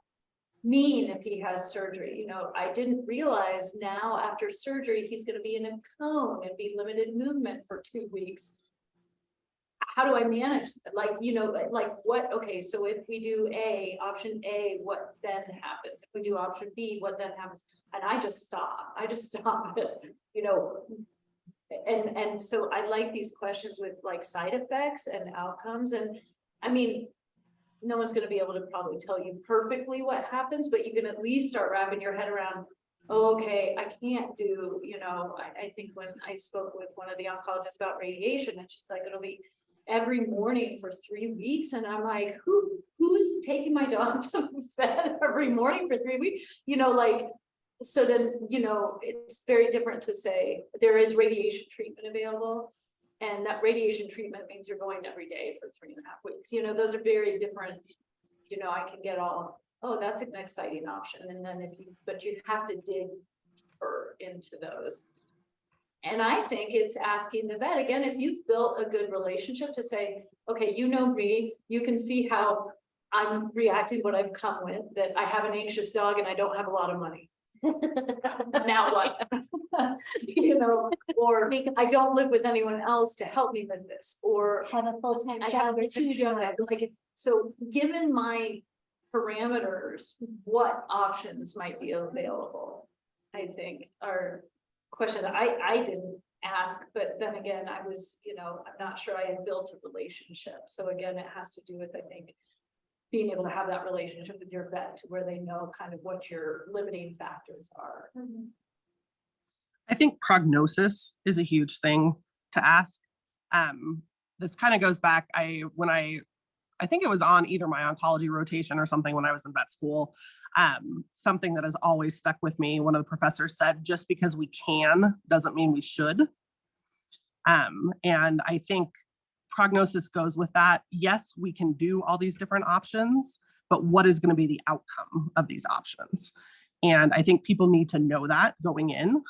[SPEAKER 1] mean if he has surgery? You know, I didn't realize now after surgery, he's gonna be in a cone and be limited movement for 2 weeks. How do I manage that? Like, you know, like what, okay, so if we do option A, what then happens? If we do option B, what then happens? And I just stop you know. And so I like these questions with like side effects and outcomes. And I mean, no one's gonna be able to probably tell you perfectly what happens, but you can at least start wrapping your head around, oh, okay, I can't do, you know, I think when I spoke with one of the oncologists about radiation, and she's like, it'll be every morning for 3 weeks. And I'm like, who's taking my dog to the vet every morning for 3 weeks? You know, like, so then, you know, it's very different to say there is radiation treatment available. And that radiation treatment means you're going every day for 3.5 weeks. You know, those are very different. You know, I can get all, oh, that's an exciting option. And then but you have to dig deeper into those. And I think it's asking the vet, again, if you've built a good relationship, to say, okay, you know me, you can see how I'm reacting, what I've come with, that I have an anxious dog and I don't have a lot of money. Now what? You know, or I don't live with anyone else to help me with this, or
[SPEAKER 3] have a full-time
[SPEAKER 1] I
[SPEAKER 3] job
[SPEAKER 1] have
[SPEAKER 3] or
[SPEAKER 1] a
[SPEAKER 3] 2
[SPEAKER 1] job.
[SPEAKER 3] jobs.
[SPEAKER 1] Like, so given my parameters, what options might be available, I think are questions I didn't ask, but then again, I was, you know, I'm not sure I had built a relationship. So again, it has to do with, I think, being able to have that relationship with your vet to where they know kind of what your limiting factors are.
[SPEAKER 2] I think prognosis is a huge thing to ask. This kind of goes back, I think it was on either my oncology rotation or something when I was in vet school. Something that has always stuck with me, one of the professors said, just because we can doesn't mean we should. And I think prognosis goes with that. Yes, we can do all these different options, but what is going to be the outcome of these options? And I think people need to know that going in.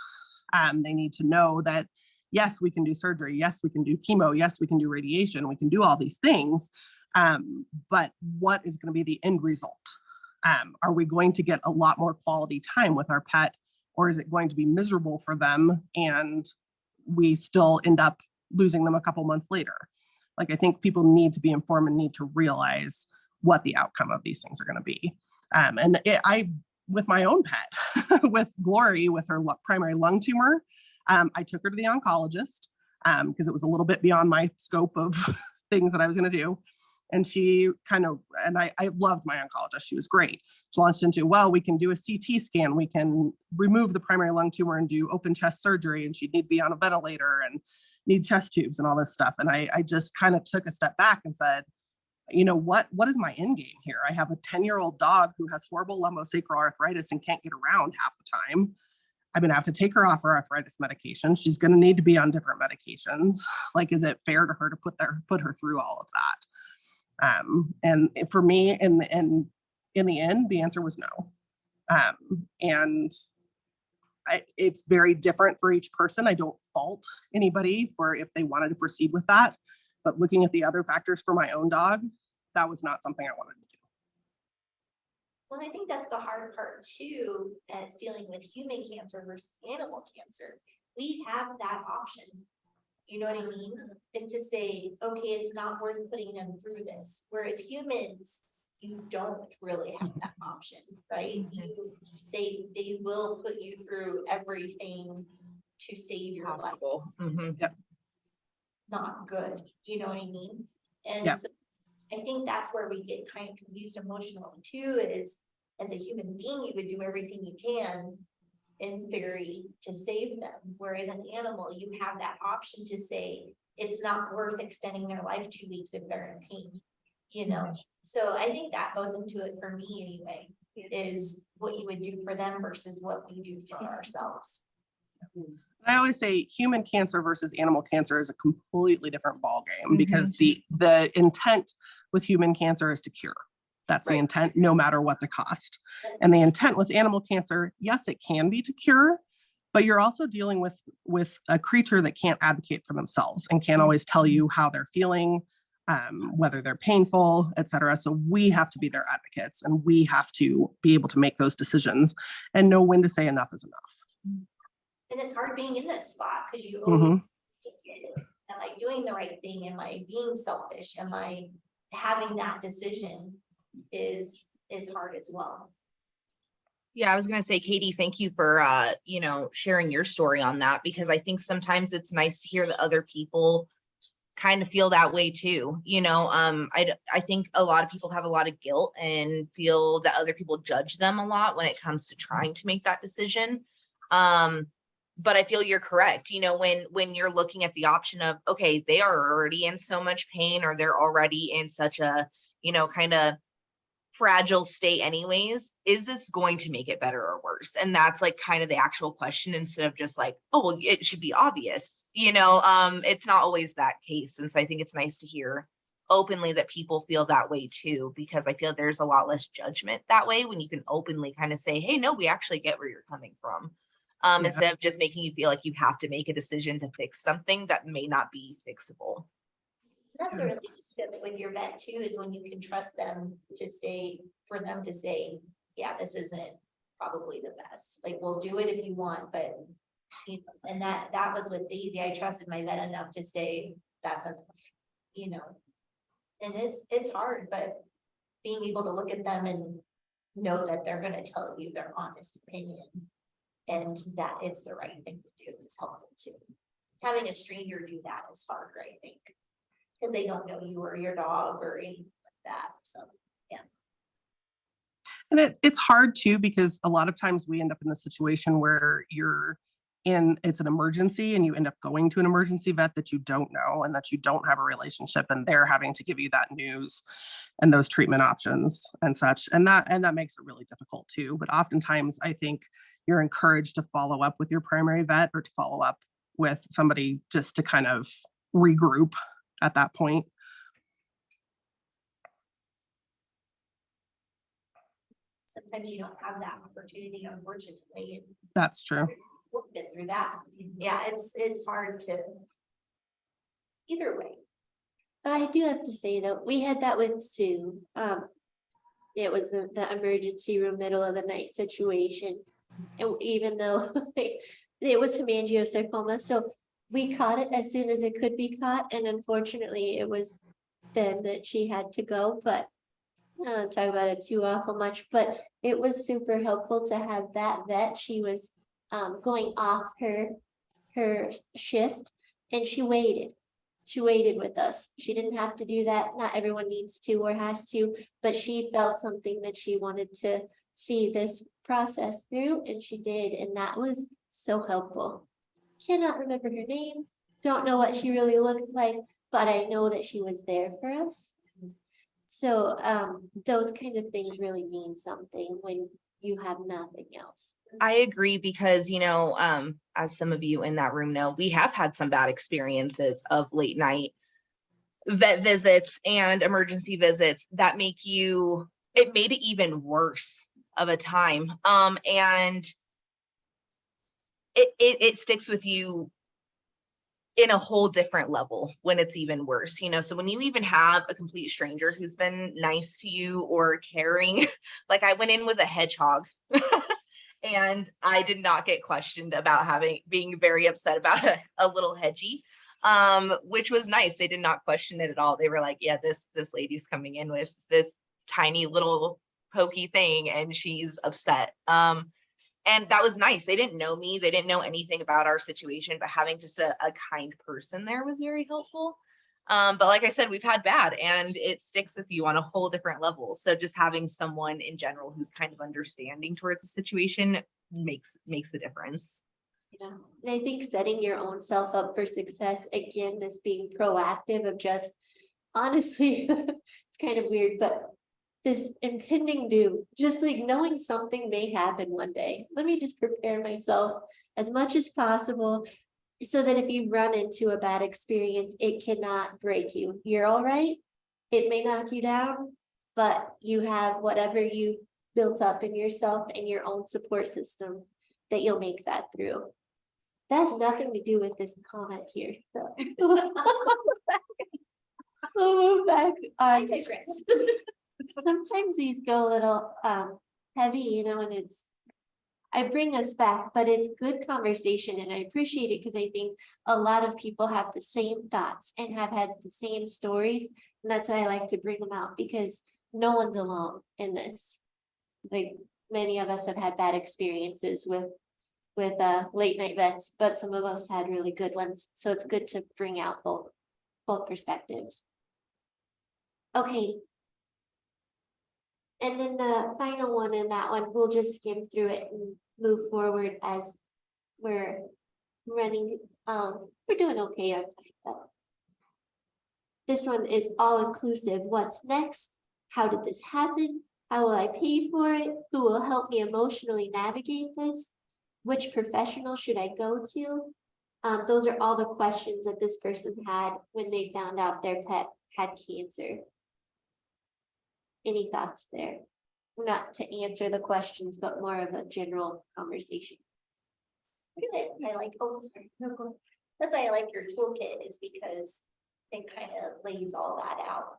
[SPEAKER 2] They need to know that, yes, we can do surgery. Yes, we can do chemo. Yes, we can do radiation. We can do all these things. But what is going to be the end result? Are we going to get a lot more quality time with our pet, or is it going to be miserable for them and we still end up losing them a couple months later? Like, I think people need to be informed and need to realize what the outcome of these things are going to be. With my own pet, with Glory, with her primary lung tumor, I took her to the oncologist because it was a little bit beyond my scope of things that I was going to do. And she I loved my oncologist. She was great. She launched into, well, we can do a CT scan. We can remove the primary lung tumor and do open chest surgery. And she'd need to be on a ventilator and need chest tubes and all this stuff. And I just kind of took a step back and said, you know, what is my end game here? I have a 10-year-old dog who has horrible lumbosacral arthritis and can't get around half the time. I'm going to have to take her off her arthritis medication. She's going to need to be on different medications. Like, is it fair to her to put her through all of that? And for me, in the end, the answer was no. And it's very different for each person. I don't fault anybody for if they wanted to proceed with that. But looking at the other factors for my own dog, that was not something I wanted to do.
[SPEAKER 5] Well, I think that's the hard part too, as dealing with human cancer versus animal cancer. We have that option. You know what I mean? Is to say, okay, it's not worth putting them through this. Whereas humans, you don't really have that option, right? They will put you through everything to save your life.
[SPEAKER 4] Possible. Mm-hmm.
[SPEAKER 2] Yep.
[SPEAKER 5] Not good. You know what I mean? And
[SPEAKER 2] Yeah.
[SPEAKER 5] so I think that's where we get kind of confused emotionally too, is as a human being, you would do everything you can in theory to save them. Whereas an animal, you have that option to say, it's not worth extending their life 2 weeks if they're in pain, you know? So I think that goes into it for me anyway, is what you would do for them versus what we do for ourselves.
[SPEAKER 2] I always say human cancer versus animal cancer is a completely different ballgame because
[SPEAKER 4] Mm-hmm.
[SPEAKER 2] the intent with human cancer is to cure. That's the
[SPEAKER 4] Right.
[SPEAKER 2] intent, no matter what the cost. And the intent with animal cancer, yes, it can be to cure, but you're also dealing with a creature that can't advocate for themselves and can't always tell you how they're feeling, whether they're painful, et cetera. So we have to be their advocates and we have to be able to make those decisions and know when to say enough is enough.
[SPEAKER 5] And it's hard being in that spot because you
[SPEAKER 2] Mhm.
[SPEAKER 5] always think, am I doing the right thing? Am I being selfish? Am I having that decision is hard as well.
[SPEAKER 4] Yeah, I was gonna say, Katie, thank you for sharing your story on that, because I think sometimes it's nice to hear that other people kind of feel that way too. I think a lot of people have a lot of guilt and feel that other people judge them a lot when it comes to trying to make that decision. But I feel you're correct. When you're looking at the option of, okay, they are already in so much pain, or they're already in such a, kind of fragile state anyways, is this going to make it better or worse? And that's like kind of the actual question, instead of just like, oh, well, it should be obvious, it's not always that case. And so I think it's nice to hear openly that people feel that way too, because I feel there's a lot less judgment that way when you can openly kind of say, hey, no, we actually get where you're coming from.
[SPEAKER 2] Yeah.
[SPEAKER 4] Instead of just making you feel like you have to make a decision to fix something that may not be fixable.
[SPEAKER 5] That's a relationship with your vet too, is when you can trust them to say, for them to say, yeah, this isn't probably the best. Like, we'll do it if you want, but and that was with Daisy. I trusted my vet enough to say that's enough, and it's hard, but being able to look at them and know that they're gonna tell you their honest opinion and that it's the right thing to do is helpful too. Having a stranger do that is harder, I think, because they don't know you or your dog or anything like that. So, yeah.
[SPEAKER 2] And it's hard too, because a lot of times we end up in the situation where it's an emergency and you end up going to an emergency vet that you don't know and that you don't have a relationship, and they're having to give you that news and those treatment options and such. And that makes it really difficult too. But oftentimes I think you're encouraged to follow up with your primary vet or to follow up with somebody just to kind of regroup at that point.
[SPEAKER 5] Sometimes you don't have that opportunity, unfortunately.
[SPEAKER 2] That's true.
[SPEAKER 5] We've been through that. Yeah, it's hard to either way.
[SPEAKER 3] I do have to say though, we had that with Sue. It was the emergency room, middle of the night situation. And even though it was hemangiosarcoma, so we caught it as soon as it could be caught. And unfortunately, it was then that she had to go, but I don't talk about it too awful much, but it was super helpful to have that vet. She was going off her shift and she waited with us. She didn't have to do that. Not everyone needs to or has to, but she felt something that she wanted to see this process through, and she did, and that was so helpful. Cannot remember her name, don't know what she really looked like, but I know that she was there for us. So those kind of things really mean something when you have nothing else.
[SPEAKER 4] I agree, because, as some of you in that room know, we have had some bad experiences of late night vet visits and emergency visits that made it even worse of a time. And it sticks with you in a whole different level when it's even worse, so when you even have a complete stranger who's been nice to you or caring, like I went in with a hedgehog and I did not get questioned about being very upset about a little hedgie, which was nice. They did not question it at all. They were like, yeah, this lady's coming in with this tiny little pokey thing and she's upset. And that was nice. They didn't know me. They didn't know anything about our situation, but having just a kind person there was very helpful. But like I said, we've had bad and it sticks with you on a whole different level. So just having someone in general who's kind of understanding towards the situation makes a difference.
[SPEAKER 3] Yeah, and I think setting your own self up for success, again, this being proactive of just, honestly, it's kind of weird, but this impending doom, just like knowing something may happen one day. Let me just prepare myself as much as possible so that if you run into a bad experience, it cannot break you. You're all right. It may knock you down, but you have whatever you built up in yourself and your own support system that you'll make that through. That has nothing to do with this comment here. So. We'll move back
[SPEAKER 5] I
[SPEAKER 3] on.
[SPEAKER 5] digress.
[SPEAKER 3] Sometimes these go a little heavy, you know, and I bring us back, but it's good conversation and I appreciate it because I think a lot of people have the same thoughts and have had the same stories. And that's why I like to bring them out, because no one's alone in this. Like, many of us have had bad experiences with late night vets, but some of us had really good ones. So it's good to bring out both perspectives. Okay. And then the final one in that one, we'll just skim through it and move forward as we're running. We're doing okay on time, but this one is all inclusive. What's next? How did this happen? How will I pay for it? Who will help me emotionally navigate this? Which professional should I go to? Those are all the questions that this person had when they found out their pet had cancer. Any thoughts there? Not to answer the questions, but more of a general conversation.
[SPEAKER 5] I like, oh, sorry. No, go ahead. That's why I like your toolkit, is because it kind of lays all that out.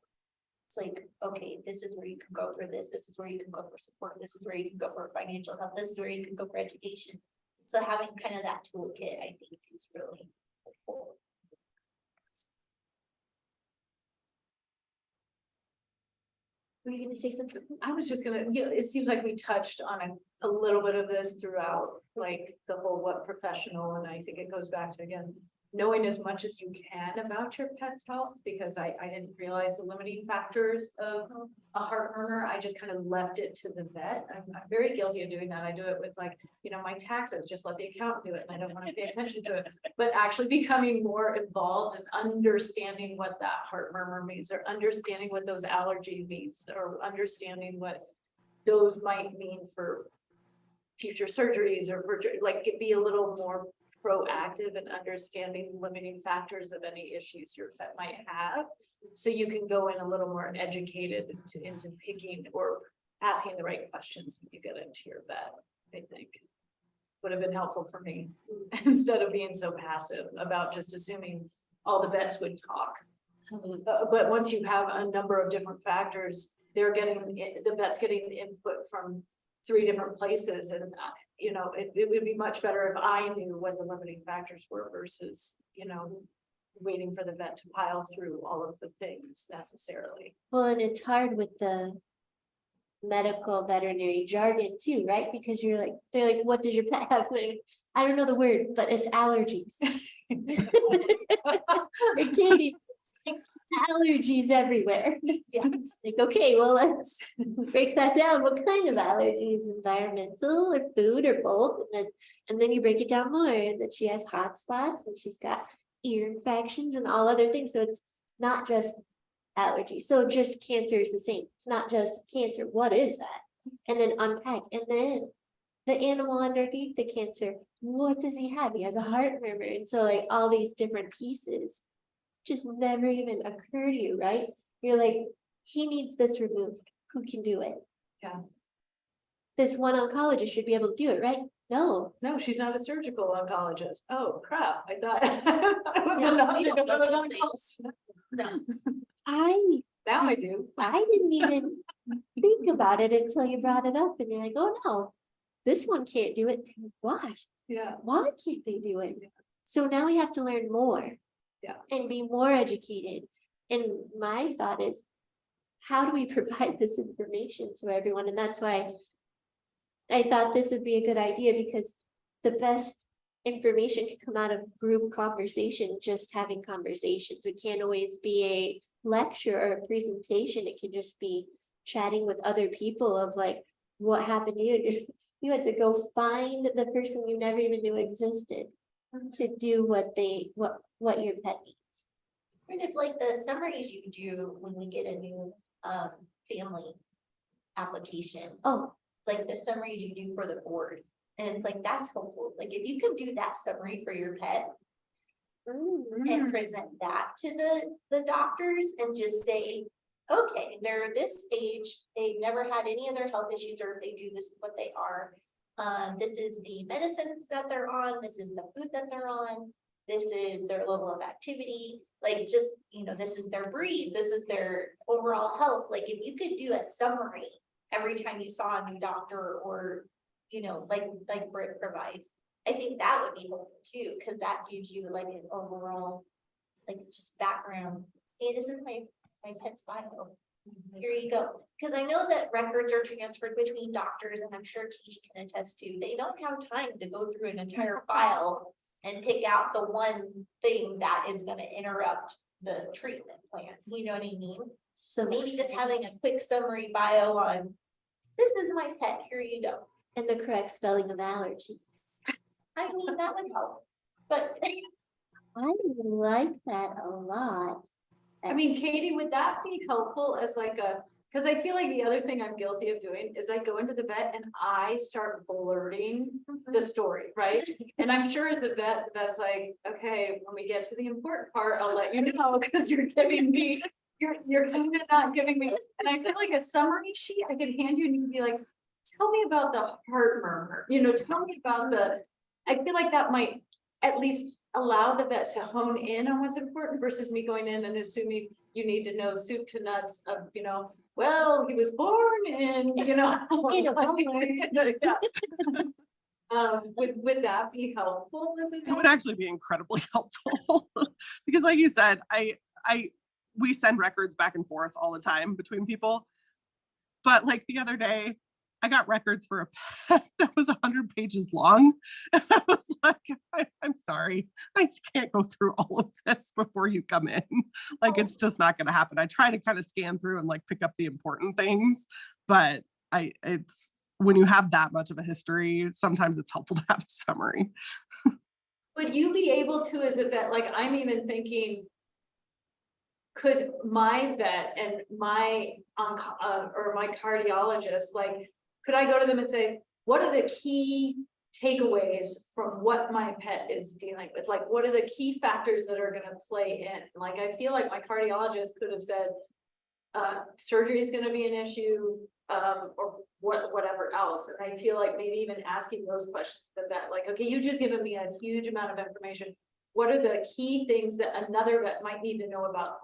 [SPEAKER 5] It's like, okay, this is where you can go for this. This is where you can go for support. This is where you can go for financial help. This is where you can go for education. So having kind of that toolkit, I think, is really helpful.
[SPEAKER 3] Were you gonna say something?
[SPEAKER 1] I was just gonna, it seems like we touched on a little bit of this throughout, like the whole what professional, and I think it goes back to, again, knowing as much as you can about your pet's health, because I didn't realize the limiting factors of a heart murmur. I just kind of left it to the vet. I'm very guilty of doing that. I do it with, like, my taxes, just let the accountant do it, and I don't want to pay attention to it. But actually becoming more involved and understanding what that heart murmur means, or understanding what those allergies means, or understanding what those might mean for future surgeries, or for, like, be a little more proactive and understanding limiting factors of any issues your pet might have, so you can go in a little more educated into picking or asking the right questions when you get into your vet. I think would have been helpful for me instead of being so passive about just assuming all the vets would talk. But once you have a number of different factors, the vet's getting input from 3 different places, and it would be much better if I knew what the limiting factors were versus waiting for the vet to pile through all of the things necessarily.
[SPEAKER 3] Well, and it's hard with the medical veterinary jargon too, right? Because they're like, what does your pet have? I don't know the word, but it's allergies. Katie, allergies everywhere. Yeah. Like, okay, well, let's break that down. What kind of allergies? Environmental or food or both? And then you break it down more, and that she has hot spots and she's got ear infections and all other things. So it's not just allergies. So just cancer is the same. It's not just cancer. What is that? And then unpack. And then the animal underneath the cancer, what does he have? He has a heart murmur. And so, like, all these different pieces just never even occur to you, right? You're like, he needs this removed. Who can do it?
[SPEAKER 1] Yeah.
[SPEAKER 3] This one oncologist should be able to do it, right? No.
[SPEAKER 1] No, she's not a surgical oncologist. Oh, crap. I thought I was
[SPEAKER 3] Yeah,
[SPEAKER 1] a
[SPEAKER 5] we
[SPEAKER 1] doctor.
[SPEAKER 5] don't know those
[SPEAKER 1] No. Now I do.
[SPEAKER 3] I didn't even think about it until you brought it up, and you're like, oh no, this one can't do it. Why?
[SPEAKER 1] Yeah.
[SPEAKER 3] Why can't they do it? So now we have to learn more.
[SPEAKER 1] Yeah.
[SPEAKER 3] And be more educated. And my thought is, how do we provide this information to everyone? And that's why I thought this would be a good idea, because the best information can come out of group conversation, just having conversations. It can't always be a lecture or a presentation. It can just be chatting with other people of like, what happened to you? You had to go find the person you never even knew existed to do what your pet needs.
[SPEAKER 5] And if like the summaries you do when we get a new family application,
[SPEAKER 3] Oh,
[SPEAKER 5] like the summaries you do for the board. And it's like, that's helpful. Like if you could do that summary for your pet and present that to the doctors and just say, okay, they're this age, they've never had any other health issues, or if they do, this is what they are. This is the medicines that they're on, this is the food that they're on, this is their level of activity, like just, you know, this is their breed, this is their overall health. Like if you could do a summary every time you saw a new doctor, or, you know, like Britt provides, I think that would be helpful too, because that gives you like an overall, like just background. Hey, this is my pet's bio. Here you go. Because I know that records are transferred between doctors, and I'm sure Katie can attest to, they don't have time to go through an entire file and pick out the one thing that is going to interrupt the treatment plan. You know what I mean? So maybe just having a quick summary bio on, this is my pet, here you go.
[SPEAKER 3] and the correct spelling of allergies.
[SPEAKER 5] I mean, that would help, but
[SPEAKER 3] I like that a lot.
[SPEAKER 1] I mean, Katie, would that be helpful as like a, because I feel like the other thing I'm guilty of doing is I go into the vet and I start blurting the story, right? And I'm sure as a vet, that's like, okay, when we get to the important part, I'll let you know, because you're giving me, you're kind of not giving me, and I feel like a summary sheet I could hand you and you can be like, tell me about the heart murmur, you know, tell me about the, I feel like that might at least allow the vet to hone in on what's important versus me going in and assuming you need to know soup to nuts of, you know, well, he was born in, you know.
[SPEAKER 3] In a barn.
[SPEAKER 1] Yeah. Would that be helpful?
[SPEAKER 2] It would actually be incredibly helpful because like you said, we send records back and forth all the time between people. But like the other day, I got records for a pet that was 100 pages long. And I was like, I'm sorry, I just can't go through all of this before you come in. Like, it's just not going to happen. I try to kind of scan through and like pick up the important things, but it's when you have that much of a history, sometimes it's helpful to have a summary.
[SPEAKER 1] Would you be able to, as a vet, like I'm even thinking, could my vet and my or my cardiologist, like, could I go to them and say, what are the key takeaways from what my pet is dealing with? Like, what are the key factors that are going to play in? Like, I feel like my cardiologist could have said, surgery is going to be an issue, or whatever else. And I feel like maybe even asking those questions to the vet, like, okay, you just given me a huge amount of information. What are the key things that another vet might need to know about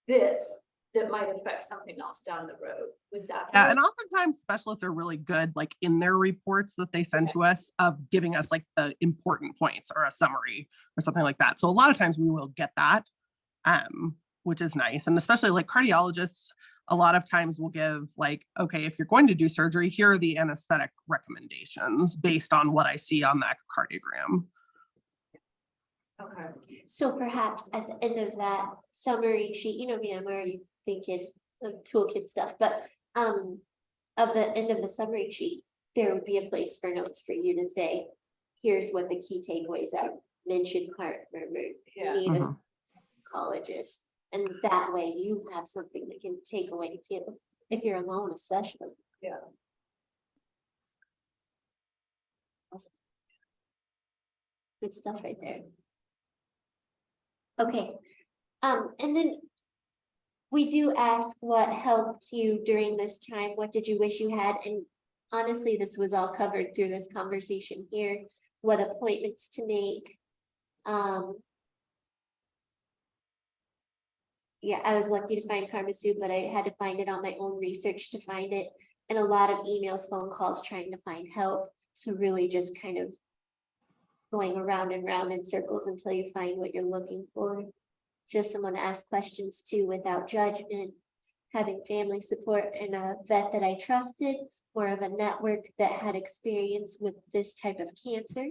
[SPEAKER 1] this that might affect something else down the road with that?
[SPEAKER 2] Yeah, and oftentimes specialists are really good, like in their reports that they send to us, of giving us like the important points or a summary or something like that. So a lot of times we will get that, which is nice. And especially like cardiologists, a lot of times will give like, okay, if you're going to do surgery, here are the anesthetic recommendations based on what I see on that ecocardiogram.
[SPEAKER 1] Okay.
[SPEAKER 3] So perhaps at the end of that summary sheet, you know me, I'm already thinking of toolkit stuff, but of the end of the summary sheet, there would be a place for notes for you to say, here's what the key takeaways are. Mention heart murmur,
[SPEAKER 1] Yeah.
[SPEAKER 3] need a psychologist. And that way you have something that can take away too, if you're alone, especially.
[SPEAKER 1] Yeah.
[SPEAKER 3] Good stuff right there. Okay, and then we do ask what helped you during this time. What did you wish you had? And honestly, this was all covered through this conversation here. What appointments to make. Yeah, I was lucky to find KarmaSue, but I had to find it on my own research to find it. And a lot of emails, phone calls trying to find help. So really just kind of going around and round in circles until you find what you're looking for. Just someone to ask questions to without judgment, having family support and a vet that I trusted, more of a network that had experience with this type of cancer.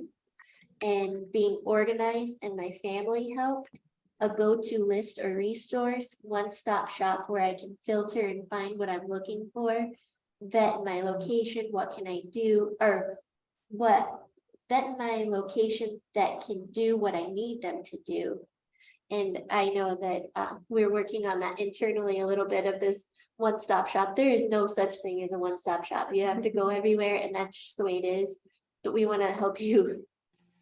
[SPEAKER 3] and being organized, and my family helped. A go-to list or resource, one-stop shop where I can filter and find what I'm looking for. Vet my location, what can I do, or vet my location that can do what I need them to do. And I know that we're working on that internally a little bit of this one-stop shop. There is no such thing as a one-stop shop. You have to go everywhere, and that's just the way it is. But we want to help you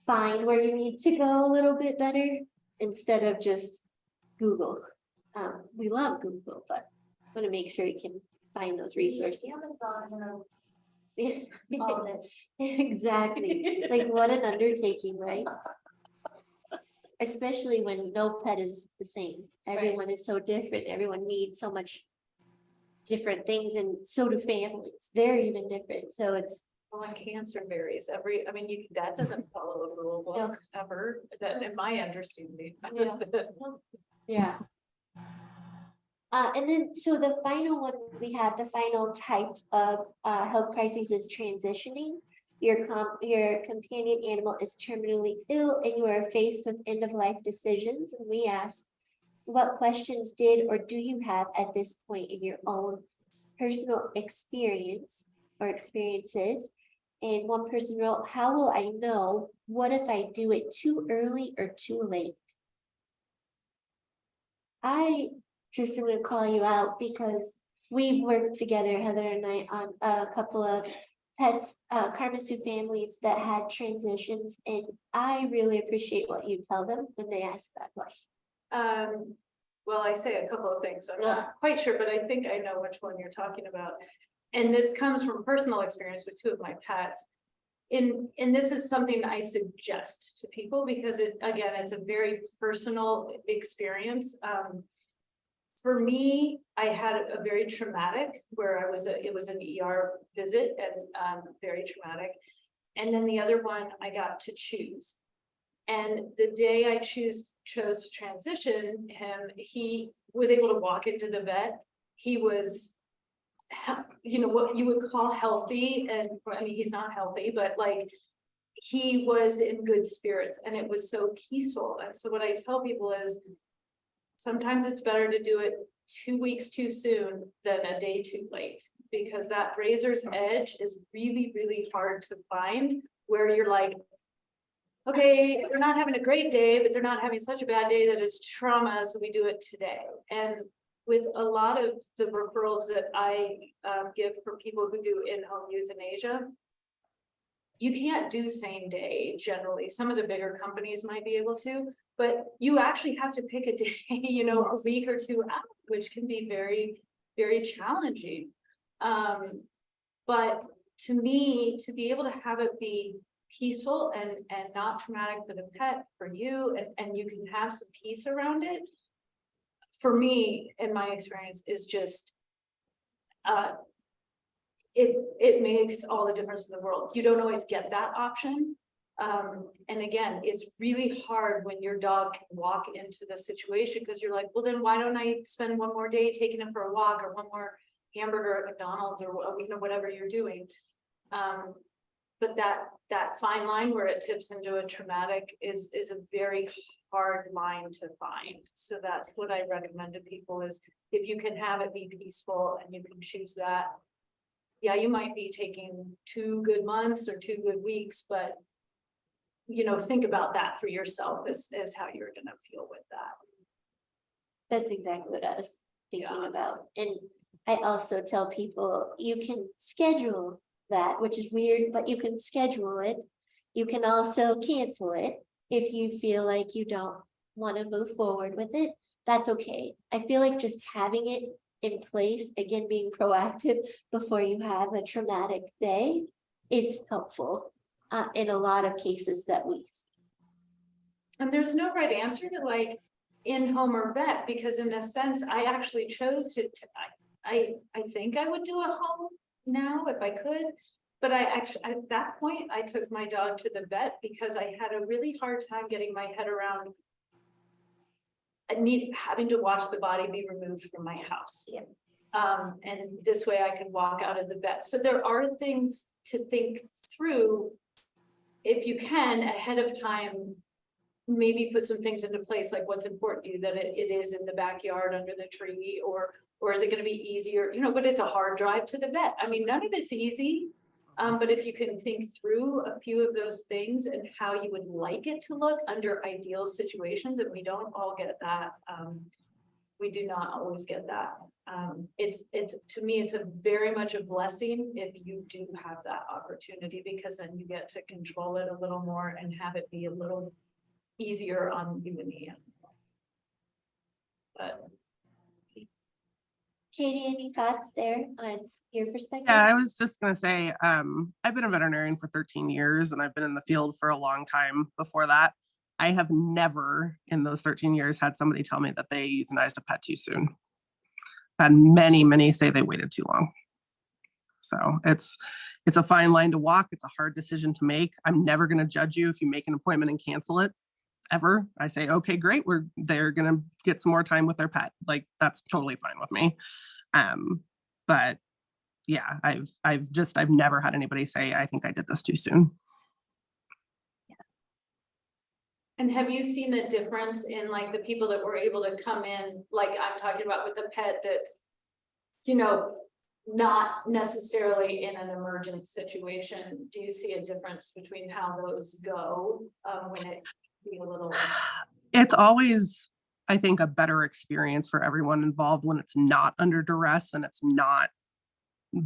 [SPEAKER 3] find where you need to go a little bit better instead of just Google. We love Google, but want to make sure you can find those resources.
[SPEAKER 5] Amazon, all this.
[SPEAKER 3] Exactly. Like what an undertaking, right? Especially when no pet is the same. Everyone is so different. Everyone needs so much different things, and so do families. They're even different. So it's
[SPEAKER 1] Well, and cancer varies I mean, that doesn't follow a rule book
[SPEAKER 3] No.
[SPEAKER 1] ever, that in my understanding.
[SPEAKER 3] Yeah. yeah. And then, so the final one, we have the final type of health crises is transitioning. Your companion animal is terminally ill and you are faced with end-of-life decisions. And we asked, what questions did or do you have at this point in your own personal experience or experiences? And one person wrote, how will I know what if I do it too early or too late? I just am gonna call you out because we've worked together, Heather and I, on a couple of pets, KarmaSue families that had transitions, and I really appreciate what you tell them when they ask that question.
[SPEAKER 1] Well, I say a couple of things, I'm
[SPEAKER 3] Yeah.
[SPEAKER 1] not quite sure, but I think I know which one you're talking about. And this comes from personal experience with two of my pets. And this is something I suggest to people because again, it's a very personal experience. For me, I had a very traumatic where it was an ER visit and very traumatic. And then the other one I got to choose. And the day I chose to transition him, he was able to walk into the vet. He was, you know, what you would call healthy. And I mean, he's not healthy, but like he was in good spirits and it was so peaceful. And so what I tell people is sometimes it's better to do it 2 weeks too soon than a day too late, because that razor's edge is really, really hard to find where you're like, okay, they're not having a great day, but they're not having such a bad day that it's trauma, so we do it today. And with a lot of the referrals that I give for people who do in-home euthanasia, you can't do same day generally. Some of the bigger companies might be able to, but you actually have to pick a day, you know, a week or two out, which can be very, very challenging. But to me, to be able to have it be peaceful and not traumatic for the pet, for you, and you can have some peace around it, for me, in my experience, is just it makes all the difference in the world. You don't always get that option. And again, it's really hard when your dog can walk into the situation because you're like, well, then why don't I spend one more day taking him for a walk or one more hamburger at McDonald's or you know, whatever you're doing. But that fine line where it tips into a traumatic is a very hard line to find. So that's what I recommend to people is if you can have it be peaceful and you can choose that. Yeah, you might be taking 2 good months or 2 good weeks, but you know, think about that for yourself as how you're gonna feel with that.
[SPEAKER 3] That's exactly what I was thinking
[SPEAKER 1] Yeah.
[SPEAKER 3] about. And I also tell people you can schedule that, which is weird, but you can schedule it. You can also cancel it if you feel like you don't want to move forward with it. That's okay. I feel like just having it in place, again, being proactive before you have a traumatic day is helpful in a lot of cases that we see.
[SPEAKER 1] And there's no right answer to like in-home or vet, because in a sense, I actually chose to I think I would do a home now if I could, but I actually, at that point, I took my dog to the vet because I had a really hard time getting my head around having to watch the body be removed from my house.
[SPEAKER 5] Yeah.
[SPEAKER 1] And this way I could walk out as a vet. So there are things to think through if you can, ahead of time, maybe put some things into place, like what's important to you, that it is in the backyard under the tree, or is it gonna be easier, you know, but it's a hard drive to the vet. I mean, none of it's easy. But if you can think through a few of those things and how you would like it to look under ideal situations, and we don't all get that, we do not always get that. It's to me, it's a very much a blessing if you do have that opportunity, because then you get to control it a little more and have it be a little easier on you and the animal. But
[SPEAKER 3] Katie, any thoughts there on your perspective?
[SPEAKER 2] Yeah, I was just gonna say, I've been a veterinarian for 13 years and I've been in the field for a long time before that. I have never in those 13 years had somebody tell me that they euthanized a pet too soon. And many say they waited too long. So it's a fine line to walk. It's a hard decision to make. I'm never gonna judge you if you make an appointment and cancel it, ever. I say, okay, great, they're gonna get some more time with their pet. Like, that's totally fine with me. But yeah, I've never had anybody say, I think I did this too soon.
[SPEAKER 1] and have you seen a difference in like the people that were able to come in, like I'm talking about with the pet that, you know, not necessarily in an emergent situation? Do you see a difference between how those go when it be a little?
[SPEAKER 2] It's always, I think, a better experience for everyone involved when it's not under duress and it's not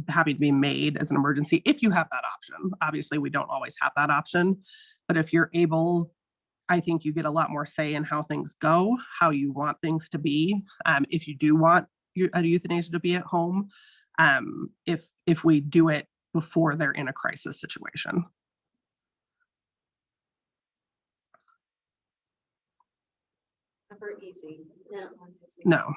[SPEAKER 2] having to be made as an emergency, if you have that option. Obviously, we don't always have that option, but if you're able, I think you get a lot more say in how things go, how you want things to be. If you do want a euthanasia to be at home, if we do it before they're in a crisis situation.
[SPEAKER 1] Never easy.
[SPEAKER 2] No.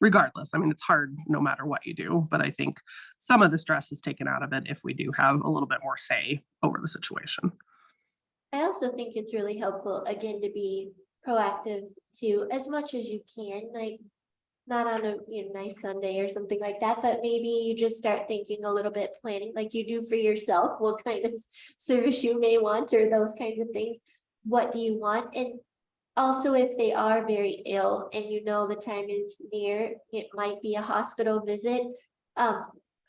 [SPEAKER 2] Regardless, I mean, it's hard no matter what you do, but I think some of the stress is taken out of it if we do have a little bit more say over the situation.
[SPEAKER 3] I also think it's really helpful, again, to be proactive to as much as you can, like not on a nice Sunday or something like that, but maybe you just start thinking a little bit, planning like you do for yourself, what kind of service you may want or those kinds of things. What do you want? And also, if they are very ill and you know the time is near, it might be a hospital visit.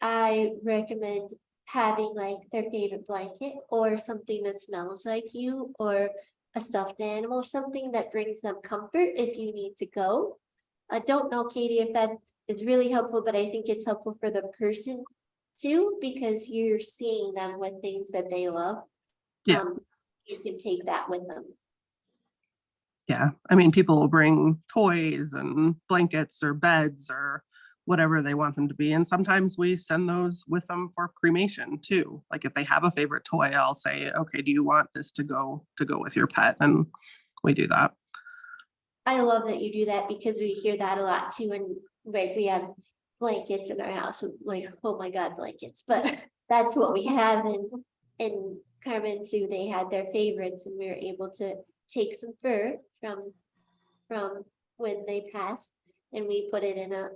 [SPEAKER 3] I recommend having like their favorite blanket or something that smells like you, or a stuffed animal, something that brings them comfort if you need to go. I don't know, Katie, if that is really helpful, but I think it's helpful for the person too, because you're seeing them with things that they love.
[SPEAKER 2] Yeah.
[SPEAKER 3] You can take that with them.
[SPEAKER 2] Yeah, I mean, people will bring toys and blankets or beds or whatever they want them to be. And sometimes we send those with them for cremation too. Like if they have a favorite toy, I'll say, okay, do you want this to go with your pet? And we do that.
[SPEAKER 3] I love that you do that, because we hear that a lot too. And like we have blankets in our house, like, oh my God, blankets, but that's what we have. And KarmaSue, they had their favorites, and we were able to take some fur from when they passed, and we put it in a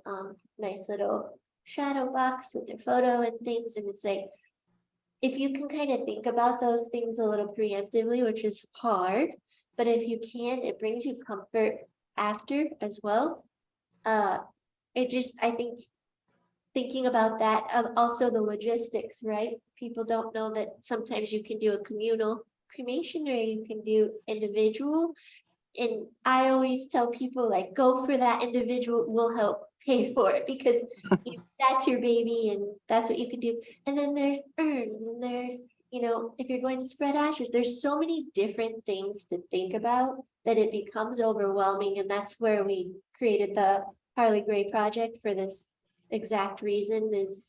[SPEAKER 3] nice little shadow box with their photo and things. And it's like, if you can kind of think about those things a little preemptively, which is hard, but if you can, it brings you comfort after as well. It just, I think, thinking about that, also the logistics, right? People don't know that sometimes you can do a communal cremation or you can do individual. And I always tell people, like, go for that individual, will help pay for it, because that's your baby and that's what you can do. And then there's urns, and there's, if you're going to spread ashes, there's so many different things to think about that it becomes overwhelming. And that's where we created the Harley Gray Project, for this exact reason, is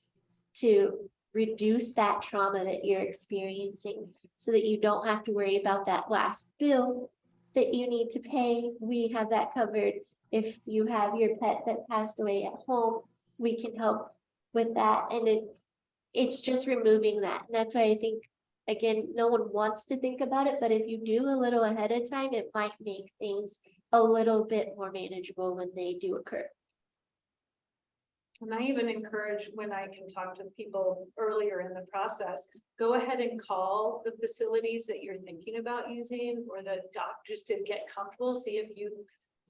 [SPEAKER 3] to reduce that trauma that you're experiencing, so that you don't have to worry about that last bill that you need to pay. We have that covered. If you have your pet that passed away at home, we can help with that. And it's just removing that. And that's why I think, again, no one wants to think about it, but if you do a little ahead of time, it might make things a little bit more manageable when they do occur.
[SPEAKER 1] And I even encourage when I can talk to people earlier in the process, go ahead and call the facilities that you're thinking about using or the doctors to get comfortable, see if you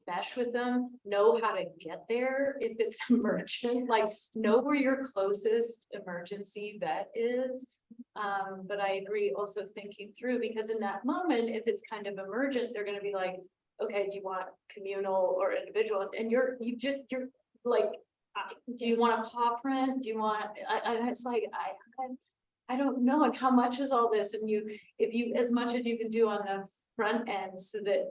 [SPEAKER 1] mesh with them, know how to get there if it's emergent, like know where your closest emergency vet is. But I agree also thinking through, because in that moment, if it's kind of emergent, they're gonna be like, okay, do you want communal or individual? And you're like, do you want a paw print? Do you want, and it's like, I don't know. And how much is all this? And if you, as much as you can do on the front end, so that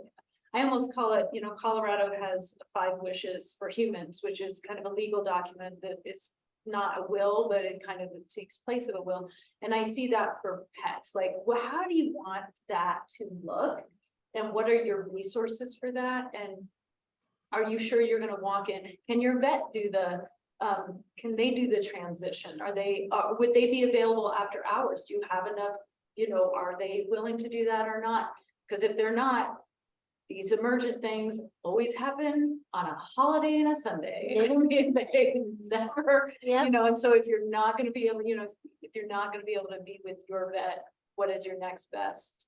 [SPEAKER 1] I almost call it, Colorado has 5 wishes for humans, which is kind of a legal document that is not a will, but it kind of takes place of a will. And I see that for pets, like, well, how do you want that to look? And what are your resources for that? And are you sure you're gonna walk in? Can your vet do can they do the transition? Would they be available after hours? Do you have enough, are they willing to do that or not? Because if they're not, these emergent things always happen on a holiday and a Sunday. They never,
[SPEAKER 3] Yep.
[SPEAKER 1] and so if you're not gonna be able, if you're not gonna be able to be with your vet, what is your next best?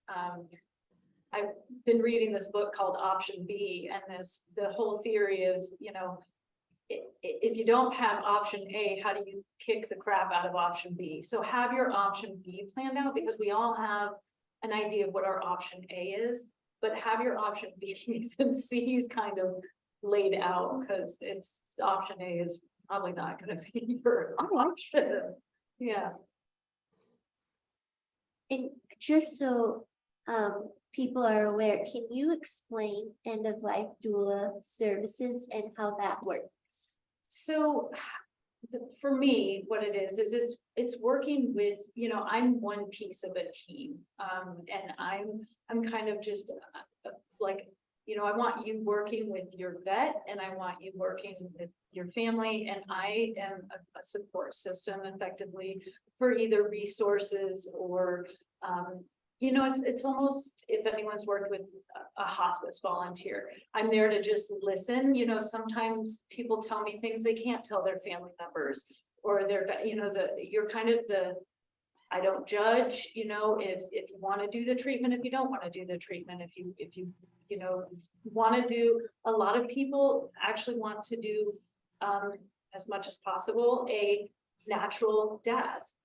[SPEAKER 1] I've been reading this book called Option B, and the whole theory is, if you don't have option A, how do you kick the crap out of option B? So have your option B planned out, because we all have an idea of what our option A is, but have your option B's and C's kind of laid out, because option A is probably not gonna be your option. Yeah.
[SPEAKER 3] And just so people are aware, can you explain end of life doula services and how that works?
[SPEAKER 1] So for me, what it is it's working with, I'm one piece of a team. And I'm kind of just like, I want you working with your vet, and I want you working with your family, and I am a support system effectively for either resources or it's almost, if anyone's worked with a hospice volunteer, I'm there to just listen. Sometimes people tell me things they can't tell their family members, or you're kind of I don't judge, if you want to do the treatment, if you don't want to do the treatment, if you want to do, a lot of people actually want to do as much as possible a natural death.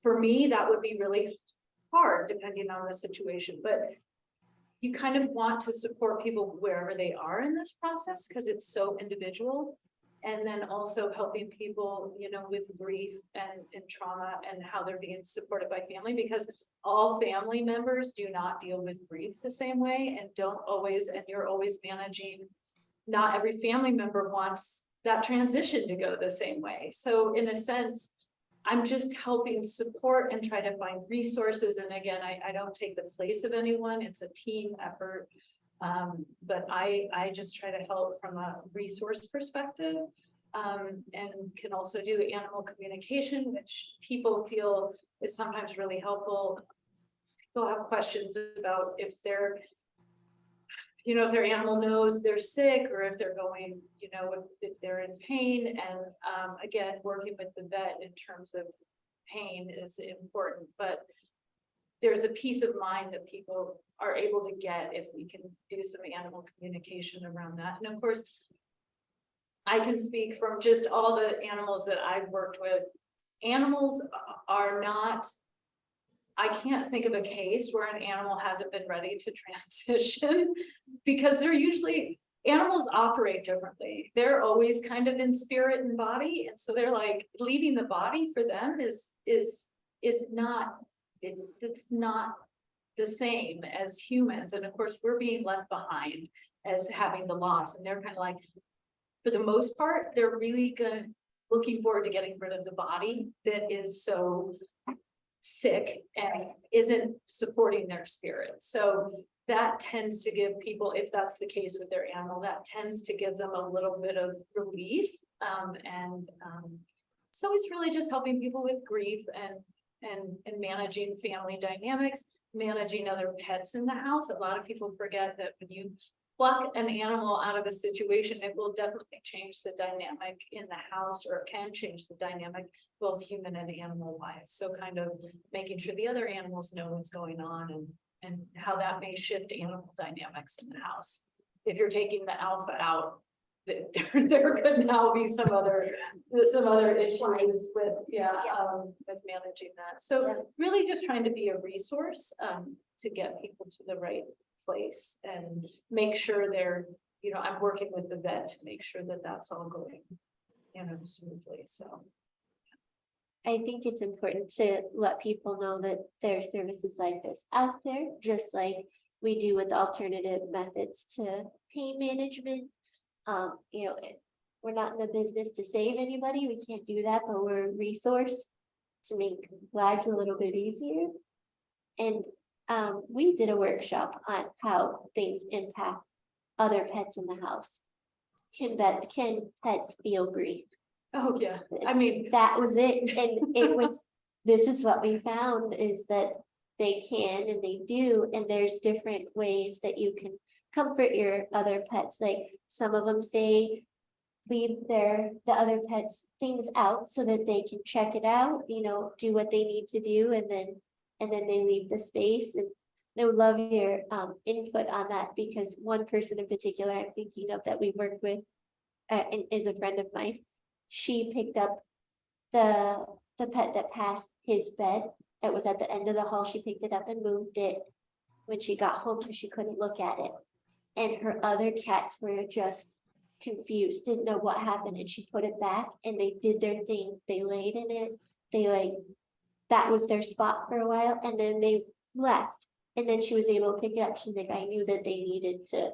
[SPEAKER 1] For me, that would be really hard depending on the situation, but you kind of want to support people wherever they are in this process, because it's so individual. And then also helping people, with grief and trauma, and how they're being supported by family, because all family members do not deal with grief the same way, and you're always managing. Not every family member wants that transition to go the same way. So in a sense, I'm just helping support and try to find resources. And again, I don't take the place of anyone. It's a team effort. But I just try to help from a resource perspective, and can also do animal communication, which people feel is sometimes really helpful. People have questions about if their animal knows they're sick, or if they're going, if they're in pain. And again, working with the vet in terms of pain is important, but there's a peace of mind that people are able to get if we can do some animal communication around that. And of course, I can speak from just all the animals that I've worked with. Animals are not, I can't think of a case where an animal hasn't been ready to transition, because animals operate differently. They're always kind of in spirit and body. And so they're like, leaving the body for them is not, it's not the same as humans. And of course, we're being left behind as having the loss. And they're kind of like, for the most part, they're really looking forward to getting rid of the body that is so sick and isn't supporting their spirit. So that tends to give people, if that's the case with their animal, that tends to give them a little bit of relief. So it's really just helping people with grief and managing family dynamics, managing other pets in the house. A lot of people forget that when you pluck an animal out of a situation, it will definitely change the dynamic in the house, or it can change the dynamic, both human and animal wise. So kind of making sure the other animals know what's going on and how that may shift animal dynamics in the house. If you're taking the alpha out, there could now be some other issues with, with managing that. So really just trying to be a resource, to get people to the right place and make sure they're, I'm working with the vet to make sure that that's all going, smoothly. So
[SPEAKER 3] I think it's important to let people know that there are services like this out there, just like we do with alternative methods to pain management. We're not in the business to save anybody. We can't do that, but we're a resource to make lives a little bit easier. And we did a workshop on how things impact other pets in the house. Can pets feel grief?
[SPEAKER 1] oh yeah, I mean,
[SPEAKER 3] That was it. And it was, this is what we found, is that they can and they do, and there's different ways that you can comfort your other pets. Like some of them say leave the other pets things out so that they can check it out, do what they need to do, and then they leave the space. And I would love your input on that, because one person in particular I'm thinking of that we work with and is a friend of mine. She picked up the pet that passed his bed. It was at the end of the hall. She picked it up and moved it when she got home because she couldn't look at it. And her other cats were just confused, didn't know what happened, and she put it back and they did their thing. They laid in it. That was their spot for a while, and then they left. And then she was able to pick it up. She's like, I knew that they needed to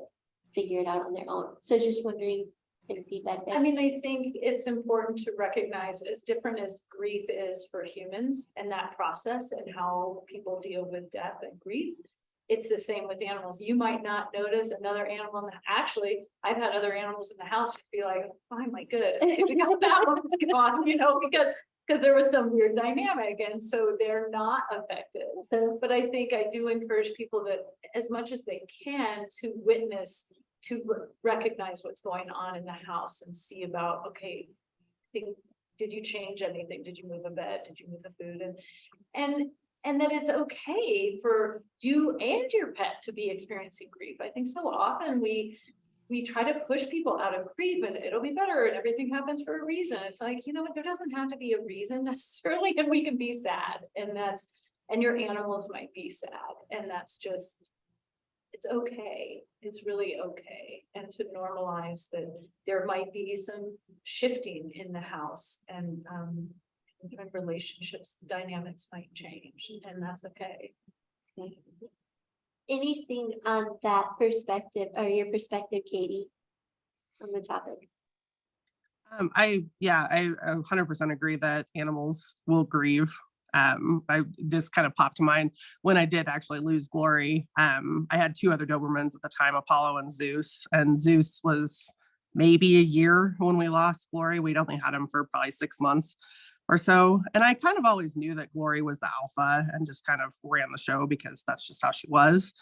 [SPEAKER 3] figure it out on their own. So just wondering if feedback there.
[SPEAKER 1] I mean, I think it's important to recognize, as different as grief is for humans and that process and how people deal with death and grief, it's the same with animals. You might not notice another animal. Actually, I've had other animals in the house be like, oh my good, that one's gone, because there was some weird dynamic, and so they're not affected. But I think I do encourage people that as much as they can to witness, to recognize what's going on in the house and see about, okay, did you change anything? Did you move a bed? Did you move the food? And that it's okay for you and your pet to be experiencing grief. I think so often we try to push people out of grief and it'll be better and everything happens for a reason. It's like, what, there doesn't have to be a reason necessarily, and we can be sad, and your animals might be sad, and that's just, it's okay. It's really okay. And to normalize that there might be some shifting in the house, and relationships dynamics might change, and that's okay.
[SPEAKER 3] Anything on that perspective, or your perspective, Katie, on the topic?
[SPEAKER 2] I 100% agree that animals will grieve. I just kind of popped to mind when I did actually lose Glory. I had two other Dobermans at the time, Apollo and Zeus. And Zeus was maybe a year when we lost Glory. We'd only had him for probably 6 months or so. And I kind of always knew that Glory was the alpha and just kind of ran the show because that's just how she was.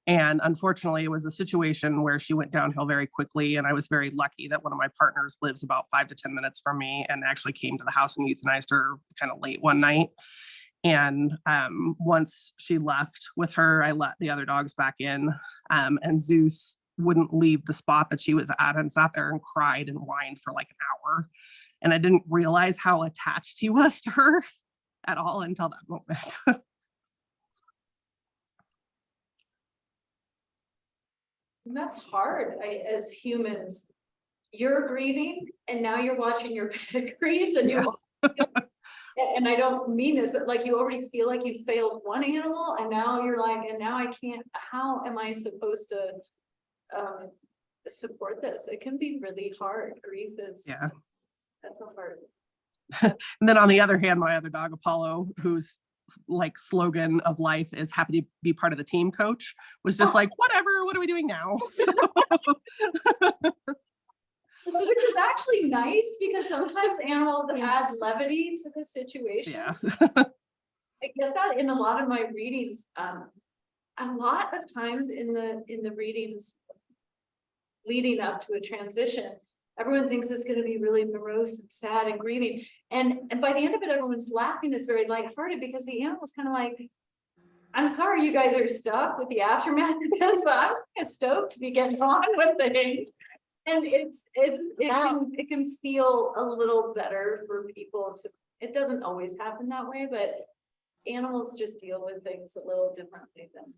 [SPEAKER 2] And unfortunately, it was a situation where she went downhill very quickly. And I was very lucky that one of my partners lives about 5 to 10 minutes from me and actually came to the house and euthanized her kind of late one night. And once she left with her, I let the other dogs back in, and Zeus wouldn't leave the spot that she was at and sat there and cried and whined for like an hour. And I didn't realize how attached he was to her at all until that moment.
[SPEAKER 1] And that's hard. As humans, you're grieving, and now you're watching your pet grieves, and and I don't mean this, but like you already feel like you failed one animal, and now you're like, and now I can't. How am I supposed to support this? It can be really hard. Grief is that's a hard.
[SPEAKER 2] And then on the other hand, my other dog, Apollo, whose like slogan of life is happy to be part of the team, coach, was just like, whatever, what are we doing now?
[SPEAKER 1] Which is actually nice, because sometimes animals add levity to the situation.
[SPEAKER 2] Yeah.
[SPEAKER 1] I get that in a lot of my readings. A lot of times in the readings, leading up to a transition, everyone thinks it's gonna be really morose and sad and grieving. And by the end of it, everyone's laughing. It's very lighthearted because the animal's kind of like, I'm sorry you guys are stuck with the aftermath of this, but I'm kinda stoked to be getting on with things. And it can feel a little better for people to, it doesn't always happen that way, but animals just deal with things a little differently than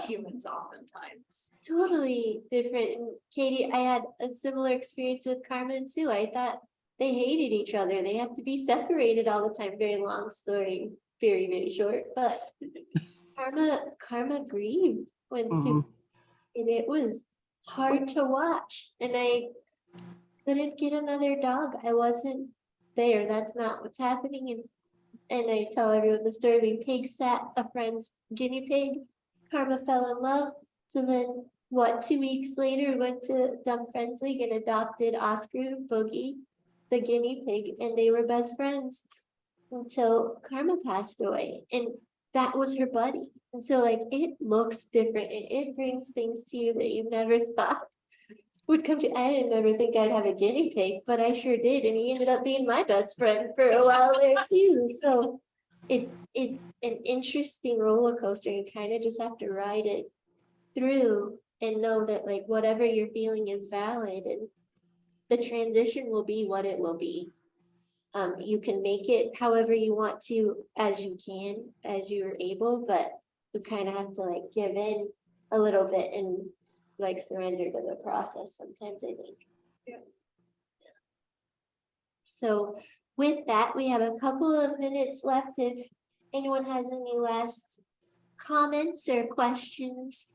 [SPEAKER 1] humans oftentimes.
[SPEAKER 3] Totally different. And Katie, I had a similar experience with Karma and Sue. I thought they hated each other. They have to be separated all the time. Very long story, very, very short, but Karma grieved when Sue, and it was hard to watch. And I couldn't get another dog. I wasn't there. That's not what's happening. And I tell everyone the story. We pig sat a friend's guinea pig. Karma fell in love. So then, 2 weeks later, went to Dumb Friends League and adopted Oscar Boogie, the guinea pig, and they were best friends until Karma passed away. And that was her buddy. And so, like, it looks different and it brings things to you that you never thought would come to. I didn't never think I'd have a guinea pig, but I sure did. And he ended up being my best friend for a while there too. So it's an interesting roller coaster. You kind of just have to ride it through and know that, like, whatever you're feeling is valid and the transition will be what it will be. You can make it however you want to, as you can, as you're able, but you kind of have to like give in a little bit and like surrender to the process sometimes, I think.
[SPEAKER 1] Yeah.
[SPEAKER 3] So with that, we have a couple of minutes left. If anyone has any last comments or questions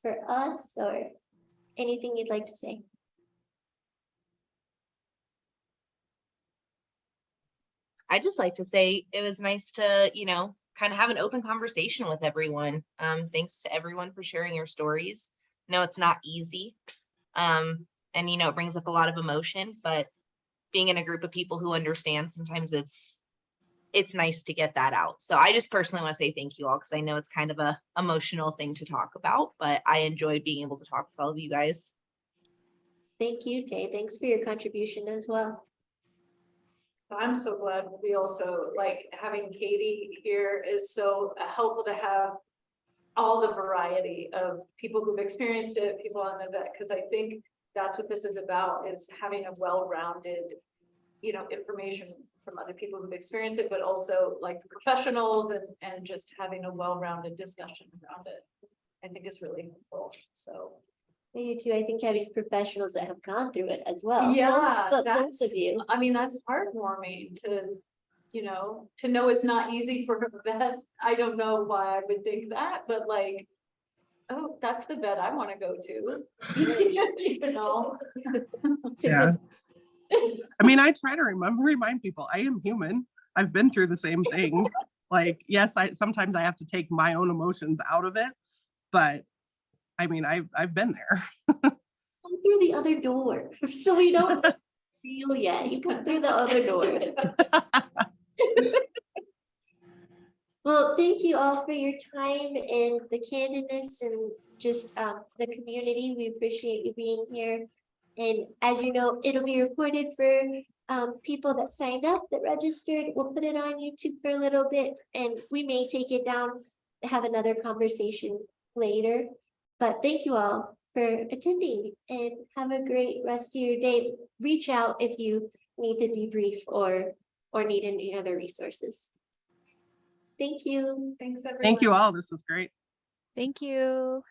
[SPEAKER 3] for us or anything you'd like to say.
[SPEAKER 4] I just like to say it was nice to, kind of have an open conversation with everyone. Thanks to everyone for sharing your stories. No, it's not easy. And it brings up a lot of emotion, but being in a group of people who understand, sometimes it's nice to get that out. So I just personally want to say thank you all, because I know it's kind of a emotional thing to talk about, but I enjoyed being able to talk with all of you guys.
[SPEAKER 3] Thank you, Tay. Thanks for your contribution as well.
[SPEAKER 1] I'm so glad we also, like, having Katie here is so helpful to have all the variety of people who've experienced it, people on the vet, because I think that's what this is about, is having a well-rounded, information from other people who've experienced it, but also like the professionals and just having a well-rounded discussion around it. I think is really helpful. So.
[SPEAKER 3] You too. I think having professionals that have gone through it as well.
[SPEAKER 1] Yeah,
[SPEAKER 3] But
[SPEAKER 1] that's,
[SPEAKER 3] both of you.
[SPEAKER 1] I mean, that's heartwarming to know it's not easy for a vet. I don't know why I would think that, but like, oh, that's the vet I want to go to.
[SPEAKER 2] Yeah. I mean, I try to remind people I am human. I've been through the same things. Like, yes, sometimes I have to take my own emotions out of it, but I mean, I've been there.
[SPEAKER 3] Come through the other door. So you don't feel yet. You come through the other door. Well, thank you all for your time and the candidness and just the community. We appreciate you being here. And as you know, it'll be recorded for people that signed up, that registered. We'll put it on YouTube for a little bit and we may take it down, have another conversation later. But thank you all for attending and have a great rest of your day. Reach out if you need to debrief or need any other resources. Thank you.
[SPEAKER 1] Thanks, everyone.
[SPEAKER 2] Thank you all. This was great.
[SPEAKER 6] Thank you.